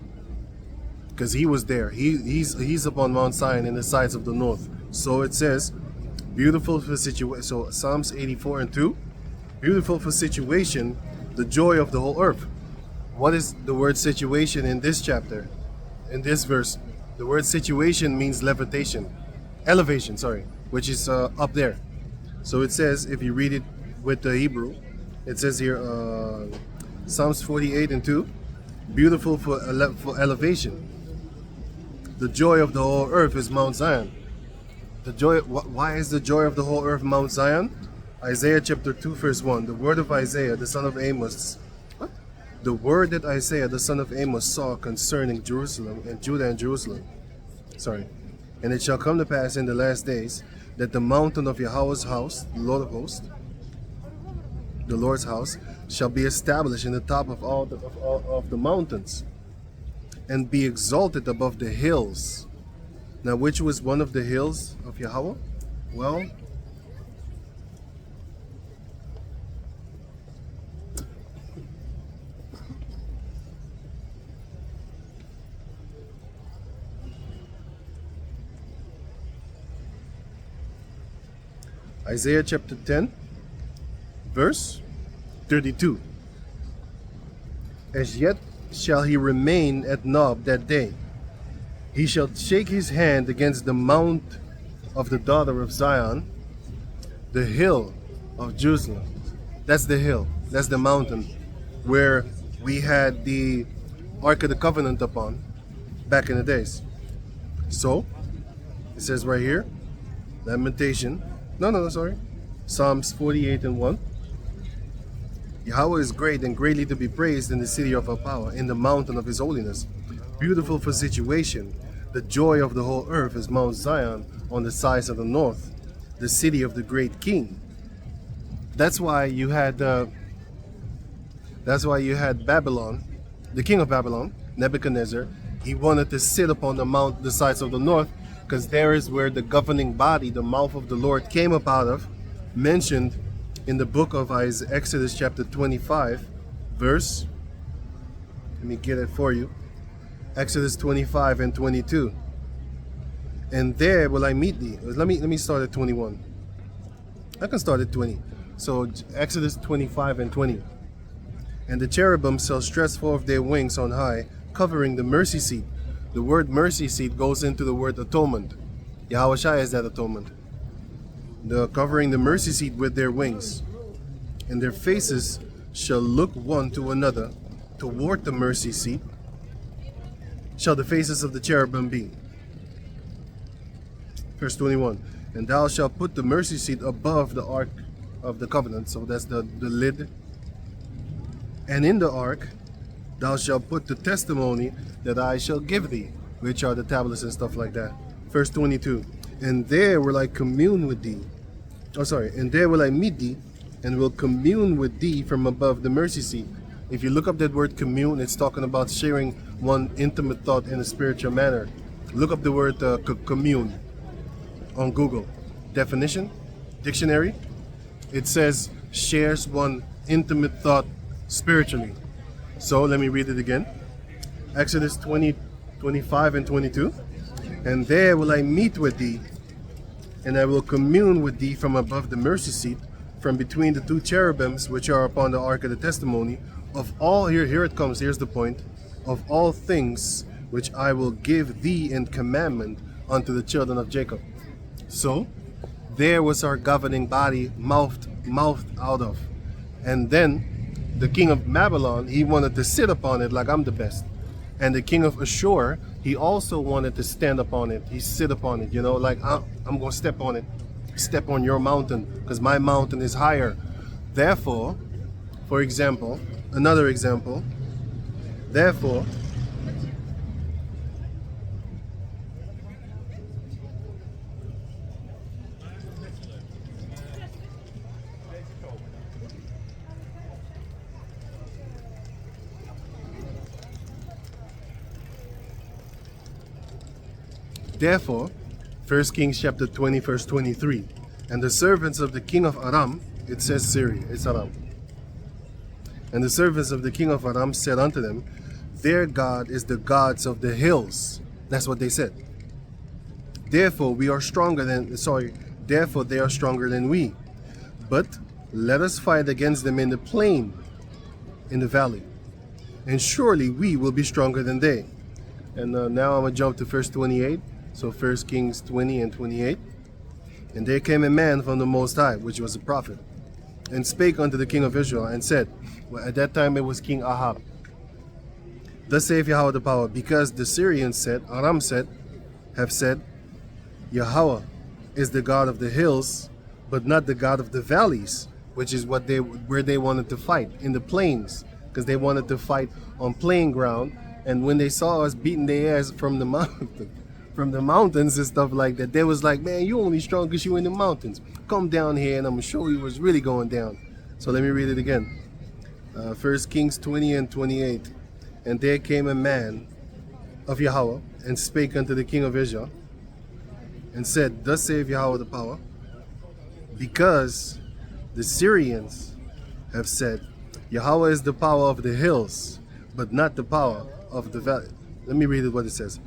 Because he was there. He's upon Mount Zion in the sides of the north. So it says, beautiful for situation. So Psalms 84 and 2. Beautiful for situation, the joy of the whole earth. What is the word situation in this chapter? In this verse, the word situation means elevation, sorry, which is up there. So it says, if you read it with the Hebrew, it says here, Psalms 48 and 2, beautiful for elevation. The joy of the whole earth is Mount Zion. The joy. Why is the joy of the whole earth Mount Zion? Isaiah chapter 2 verse 1. The word of Isaiah, the son of Amos. What? The word that Isaiah, the son of Amos, saw concerning Jerusalem and Judah and Jerusalem. Sorry. And it shall come to pass in the last days that the mountain of Yahweh's house, the Lord of hosts, the Lord's house, shall be established in the top of all the mountains, and be exalted above the hills. Now, which was one of the hills of Yahweh? Well, Isaiah chapter 10, verse 32. As yet shall he remain at Nob that day. He shall shake his hand against the mount of the daughter of Zion, the hill of Jerusalem. That's the hill, that's the mountain where we had the Ark of the Covenant upon back in the days. So, it says right here, Psalms 48 and 1. Yahweh is great and greatly to be praised in the city of our power, in the mountain of his holiness. Beautiful for situation, the joy of the whole earth is Mount Zion on the sides of the north, the city of the great king. That's why you had Babylon, the king of Babylon, Nebuchadnezzar. He wanted to sit upon the sides of the north, because there is where the governing body, the mouth of the Lord, came up out of, mentioned in the book of Exodus chapter 25, verse, let me get it for you, Exodus 25 and 22. And there will I meet thee. Let me start at 21. I can start at 20. So Exodus 25 and 20. And the cherubim shall stretch forth their wings on high, covering the mercy seat. The word mercy seat goes into the word atonement. Yahweh Shai is that atonement. The covering the mercy seat with their wings, and their faces shall look one to another toward the mercy seat shall the faces of the cherubim be. Verse 21. And thou shalt put the mercy seat above the ark of the covenant, so that's the lid. And in the ark thou shalt put the testimony that I shall give thee, which are the tablets and stuff like that. Verse 22. And there will I commune with thee. And there will I meet thee, and will commune with thee from above the mercy seat. If you look up that word commune, it's talking about sharing one intimate thought in a spiritual manner. Look up the word commune on Google. Definition, dictionary. It says shares one intimate thought spiritually. So let me read it again. Exodus 20, 25 and 22. And there will I meet with thee, and I will commune with thee from above the mercy seat, from between the two cherubims which are upon the ark of the testimony, of all, here it comes, here's the point, of all things which I will give thee in commandment unto the children of Jacob. So, there was our governing body mouthed out of. And then, the king of Babylon, he wanted to sit upon it like I'm the best. And the king of Ashur, he also wanted to stand upon it. He sit upon it, like I'm going to step on it. Step on your mountain, because my mountain is higher. Therefore, for example, another example, therefore, Therefore, 1 Kings chapter 20, verse 23, and the servants of the king of Aram, it says Syria, it's Aram, And the servants of the king of Aram said unto them, their God is the gods of the hills. That's what they said. Therefore they are stronger than we. But let us fight against them in the plain, in the valley, and surely we will be stronger than they. And now I'm going to jump to verse 28. So 1 Kings 20 and 28. And there came a man from the Most High, which was a prophet, and spake unto the king of Israel, and said, well, at that time it was King Ahab, thus saith Yahweh the power, because the Syrians said, Aram said, have said, Yahweh is the God of the hills, but not the God of the valleys, which is what where they wanted to fight, in the plains, because they wanted to fight on plain ground. And when they saw us beating their ass from the mountains and stuff like that, they was like, man, you only strong because you in the mountains. Come down here and I'm gonna show you what's really going down. So let me read it again. 1 Kings 20 and 28. And there came a man of Yahweh, and spake unto the king of Israel, and said, thus saith Yahweh the power, because the Syrians have said, Yahweh is the power of the hills, but not the power of the valley. Let me read it what it says.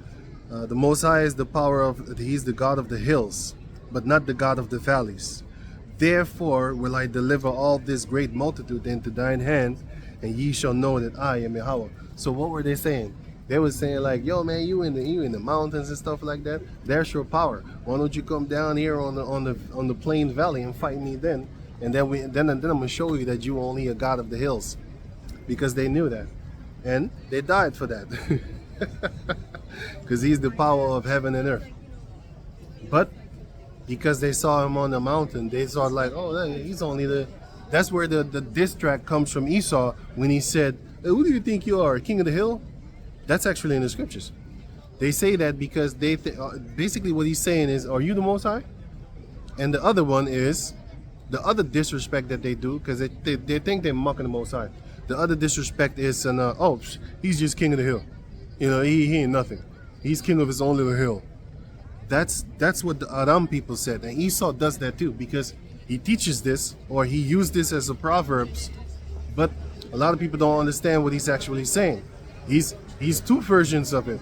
The Most High is the power of, he's the God of the hills, but not the God of the valleys. Therefore will I deliver all this great multitude into thine hand, and ye shall know that I am Yahweh. So what were they saying? They were saying like, yo man, you in the mountains and stuff like that. There's your power. Why don't you come down here on the plain valley and fight me then? And then I'm gonna show you that you only a God of the hills, because they knew that, and they died for that, because he's the power of heaven and earth. But because they saw him on the mountain, they thought like, oh, he's only the. That's where the diss track comes from Esau when he said, hey, who do you think you are, king of the hill? That's actually in the scriptures. They say that because they basically what he's saying is, are you the Most High? And the other one is the other disrespect that they do, because they think they're mocking the Most High. The other disrespect is, oh, he's just king of the hill. You know, he ain't nothing. He's king of his own little hill. That's what the Aram people said, and Esau does that too, because he teaches this, or he used this as a proverbs, but a lot of people don't understand what he's actually saying. He's two versions of it.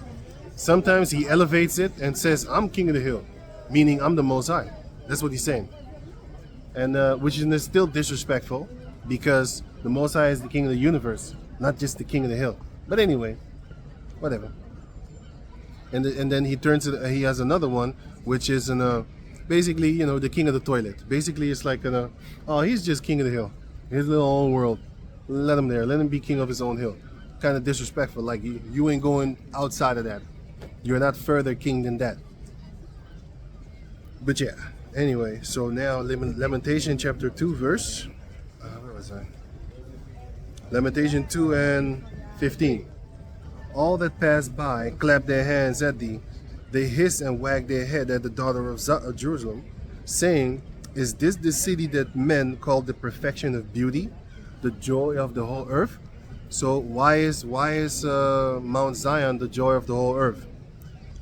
Sometimes he elevates it and says, I'm king of the hill, meaning I'm the Most High. That's what he's saying. And which is still disrespectful, because the Most High is the king of the universe, not just the king of the hill. But anyway, whatever. And then he turns it. He has another one, which is basically, you know, the king of the toilet. Basically, it's like oh, he's just king of the hill, his little own world. Let him there. Let him be king of his own hill. Kind of disrespectful. Like you ain't going outside of that. You're not further king than that. But yeah. Anyway, so now Lamentation chapter 2 verse. Where was I? Lamentation 2 and 15. All that pass by clap their hands at thee. They hiss and wag their head at the daughter of Jerusalem, saying, is this the city that men call the perfection of beauty, the joy of the whole earth? So why is Mount Zion the joy of the whole earth?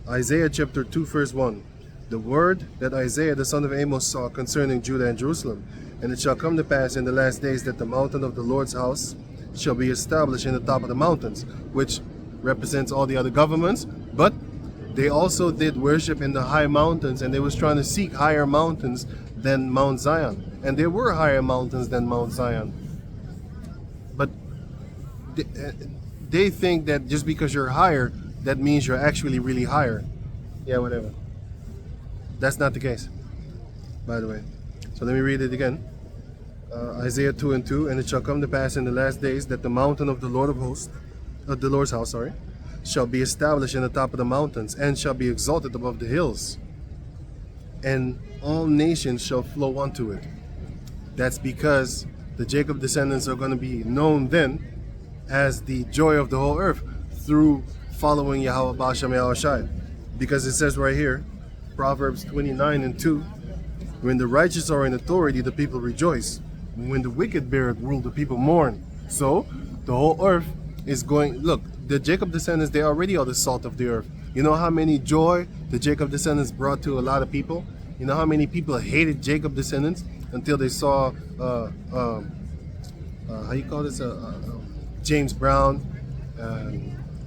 Isaiah chapter 2 verse 1. The word that Isaiah the son of Amos saw concerning Judah and Jerusalem. And it shall come to pass in the last days that the mountain of the Lord's house shall be established in the top of the mountains, which represents all the other governments. But they also did worship in the high mountains, and they was trying to seek higher mountains than Mount Zion. And there were higher mountains than Mount Zion. But they think that just because you're higher, that means you're actually really higher. Yeah, whatever. That's not the case, by the way. So let me read it again. Isaiah 2 and 2. And it shall come to pass in the last days that the mountain of the Lord of hosts, the Lord's house, shall be established in the top of the mountains, and shall be exalted above the hills, and all nations shall flow unto it. That's because the Jacob descendants are going to be known then as the joy of the whole earth through following Yahweh Ba'ashem Yahushai. Because it says right here, Proverbs 29 and 2, when the righteous are in authority, the people rejoice. When the wicked beareth rule, the people mourn. So the whole earth is going, look, the Jacob descendants, they already are the salt of the earth. You know how many joy the Jacob descendants brought to a lot of people? You know how many people hated Jacob descendants until they saw, how how you call this? James Brown,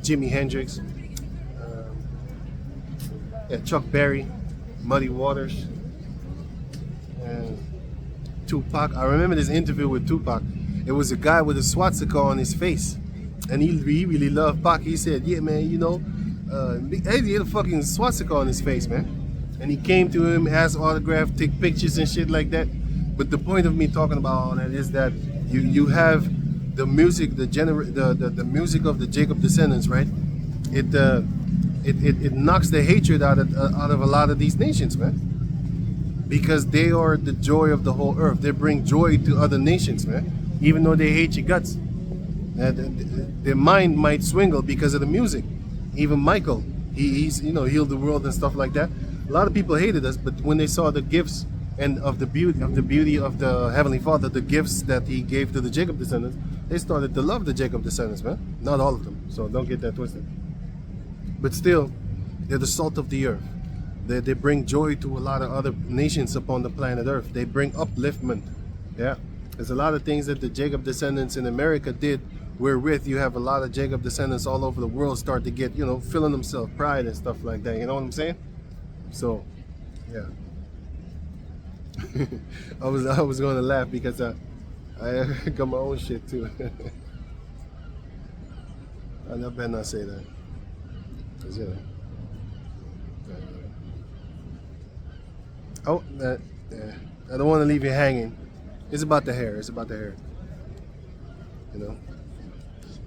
Jimi Hendrix, yeah, Chuck Berry, Muddy Waters, and Tupac. I remember this interview with Tupac. It was a guy with a swastika on his face, and he really loved Pac. He said, "Yeah, man, you know, he had a fucking swastika on his face, man." And he came to him, asked autograph, take pictures and shit like that. But the point of me talking about all that is that you have the music, the music of the Jacob descendants, right? It knocks the hatred out of a lot of these nations, man. Because they are the joy of the whole earth. They bring joy to other nations, man. Even though they hate your guts, their mind might swingle because of the music. Even Michael, he's healed the world and stuff like that. A lot of people hated us, but when they saw the gifts and of the beauty of the Heavenly Father, the gifts that He gave to the Jacob descendants, they started to love the Jacob descendants, man. Not all of them, so don't get that twisted. But still, they're the salt of the earth. They bring joy to a lot of other nations upon the planet Earth. They bring upliftment. Yeah, there's a lot of things that the Jacob descendants in America did, wherewith you have a lot of Jacob descendants all over the world start to get, feeling themselves pride and stuff like that. You know what I'm saying? So, yeah. I was going to laugh because I got my own shit too. I better not say that. 'Cause, oh, I don't want to leave you hanging. It's about the hair. It's about the hair.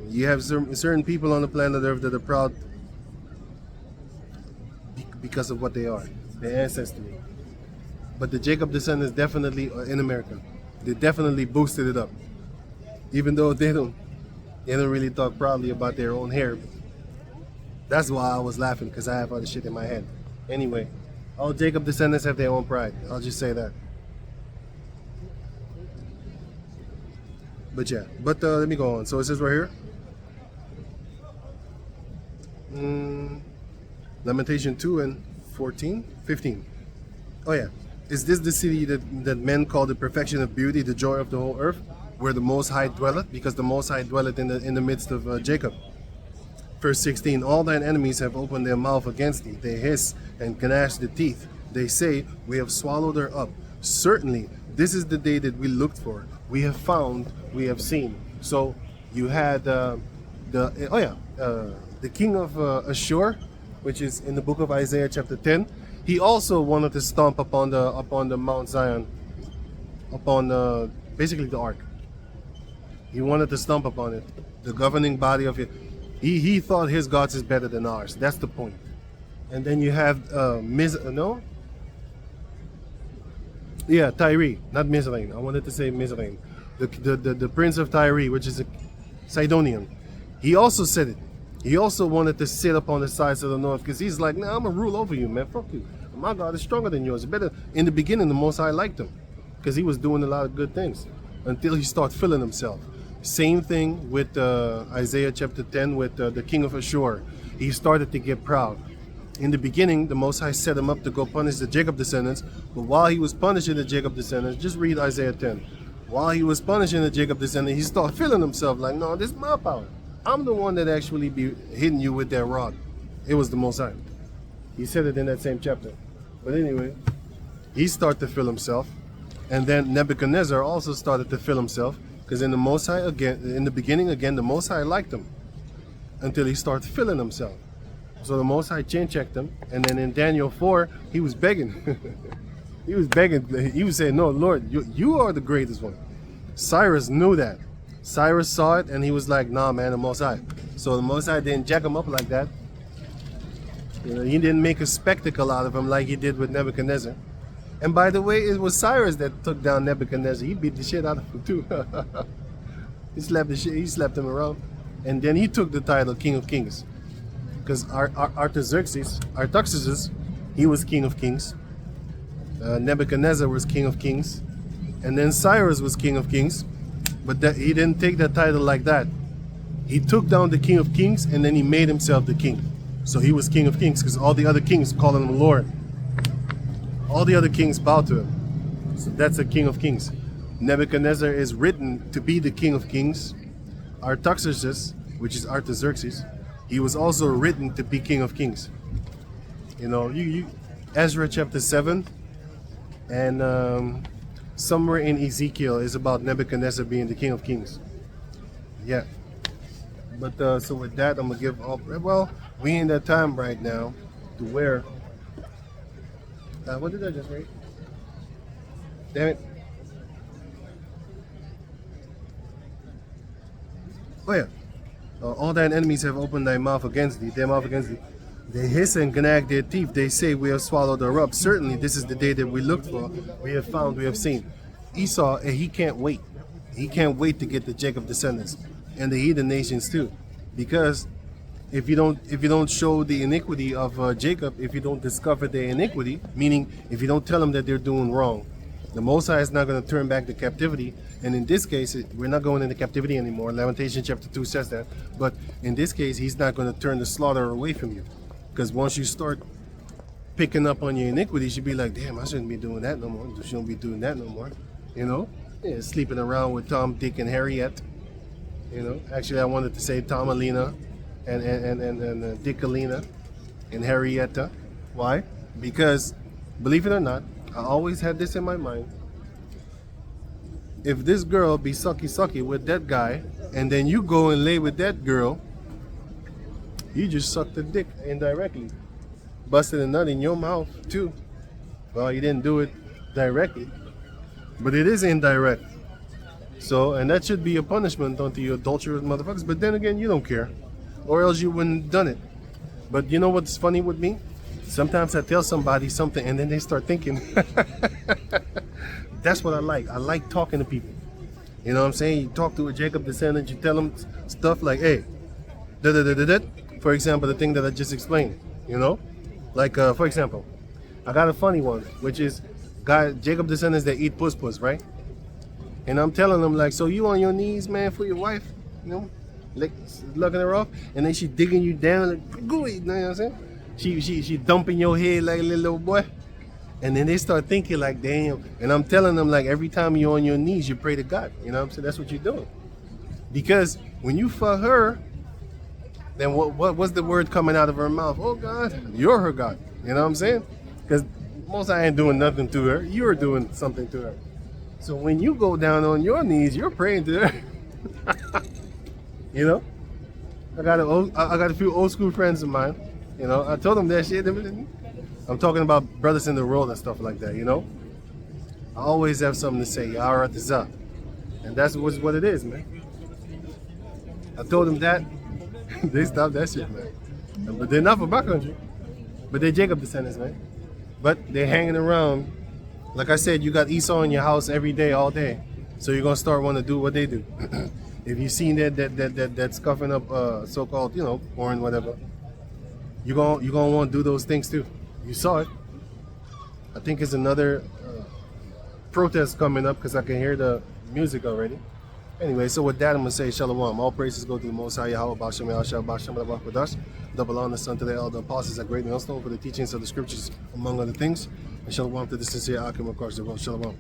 You have certain people on the planet Earth that are proud because of what they are, their ancestry. But the Jacob descendants definitely in America, they definitely boosted it up. Even though they don't really talk proudly about their own hair. That's why I was laughing, because I have other shit in my head. Anyway, all Jacob descendants have their own pride. I'll just say that. But yeah, let me go on. So it says right here, Lamentation 2 and 15. Oh yeah. Is this the city that men call the perfection of beauty, the joy of the whole earth, where the Most High dwelleth? Because the Most High dwelleth in the midst of Jacob. Verse 16, all thine enemies have opened their mouth against thee. They hiss and gnash the teeth. They say, we have swallowed her up. Certainly, this is the day that we looked for. We have found, we have seen. So you had the king of Ashur, which is in the book of Isaiah chapter 10. He also wanted to stomp upon the Mount Zion, upon basically the ark. He wanted to stomp upon it, the governing body of it. He thought his gods is better than ours. That's the point. And then you have Tyre, not Mizraim. I wanted to say Mizraim. The prince of Tyre, which is a Sidonian. He also said it. He also wanted to sit up on the sides of the north, because he's like, nah, I'm gonna rule over you, man. Fuck you. My God is stronger than yours. Better. In the beginning, the Most High liked him, because he was doing a lot of good things, until he started feeling himself. Same thing with Isaiah chapter 10 with the king of Ashur. He started to get proud. In the beginning, the Most High set him up to go punish the Jacob descendants. But while he was punishing the Jacob descendants, just read Isaiah 10. While he was punishing the Jacob descendants, he started feeling himself like, no, this is my power. I'm the one that actually be hitting you with that rod. It was the Most High. He said it in that same chapter. But anyway, he started to feel himself. And then Nebuchadnezzar also started to feel himself. Because in the Most High again, in the beginning again, the Most High liked him until he started feeling himself. So the Most High chin checked him, and then in Daniel 4, he was begging. He was begging. He was saying, "No, Lord, you are the greatest one." Cyrus knew that. Cyrus saw it, and he was like, "Nah, man, the Most High." So the Most High didn't jack him up like that. He didn't make a spectacle out of him like he did with Nebuchadnezzar. And by the way, it was Cyrus that took down Nebuchadnezzar. He beat the shit out of him too. He slapped him around. And then he took the title King of Kings. Because Artaxerxes, he was King of Kings. Nebuchadnezzar was King of Kings. And then Cyrus was King of Kings. But he didn't take that title like that. He took down the King of Kings, and then he made himself the king. So he was King of Kings, because all the other kings calling him Lord. All the other kings bowed to him. So that's a King of Kings. Nebuchadnezzar is written to be the king of kings. Artaxerxes, which is Artaxerxes, he was also written to be king of kings. You know, Ezra chapter 7 and somewhere in Ezekiel is about Nebuchadnezzar being the king of kings. Yeah. But so with that, I'm gonna give all. Well, we in that time right now to where. What did I just read? Damn it. Oh yeah. All thine enemies have opened thy mouth against thee, their mouth against thee. They hiss and gnag their teeth. They say, we have swallowed her up. Certainly, this is the day that we looked for. We have found, we have seen. Esau, he can't wait. He can't wait to get the Jacob descendants and the heathen nations too, because if you don't show the iniquity of Jacob, if you don't discover their iniquity, meaning if you don't tell them that they're doing wrong, the Most High is not going to turn back the captivity. And in this case, we're not going into captivity anymore. Lamentation chapter 2 says that. But in this case, he's not going to turn the slaughter away from you. Because once you start picking up on your iniquities, you'll be like, damn, I shouldn't be doing that no more. I shouldn't be doing that no more. You know? Yeah, sleeping around with Tom, Dick, and Harriet. You know? Actually, I wanted to say Tom Alina and Dickalina and Harrietta. Why? Because, believe it or not, I always had this in my mind. If this girl be sucky with that guy, and then you go and lay with that girl, you just sucked the dick indirectly. Busted a nut in your mouth, too. Well, you didn't do it directly, but it is indirect. So, and that should be a punishment unto you adulterous motherfuckers. But then again, you don't care. Or else you wouldn't have done it. But you know what's funny with me? Sometimes I tell somebody something and then they start thinking. That's what I like. I like talking to people. You know what I'm saying? You talk to a Jacob descendant, you tell them stuff like, hey, for example, the thing that I just explained, you know? Like, for example, I got a funny one, which is Jacob descendants that eat puss, right? And I'm telling them, like, so you on your knees, man, for your wife, you know? Like, looking her off, and then she digging you down, like, gooey, you know what I'm saying? She dumping your head like a little boy. And then they start thinking like, damn. And I'm telling them, like, every time you're on your knees, you pray to God. You know what I'm saying? That's what you're doing. Because when you fuck her, then what's the word coming out of her mouth? Oh, God, you're her God. You know what I'm saying? Because most I ain't doing nothing to her. You're doing something to her. So when you go down on your knees, you're praying to her. You know? I got a few old school friends of mine. You know, I told them that shit. I'm talking about brothers in the world and stuff like that, you know? I always have something to say, Yara Tazah. And that's what it is, man. I told them that. They stopped that shit, man. But they're not from my country. But they're Jacob descendants, man. But they're hanging around. Like I said, you got Esau in your house every day, all day. So you're going to start wanting to do what they do. If you've seen that scuffing up so-called, you know, porn, whatever, you're gonna want to do those things too. You saw it. I think it's another protest coming up because I can hear the music already. Anyway, so with that, I'm going to say Shalom. All praises go to the Most High Yahweh, Bashem Yahshua, Bashem Yahweh, double honor, son to the elder apostles, a great millstone for the teachings of the scriptures, among other things. And Shalom to the sincere Akim, of course, Shalom.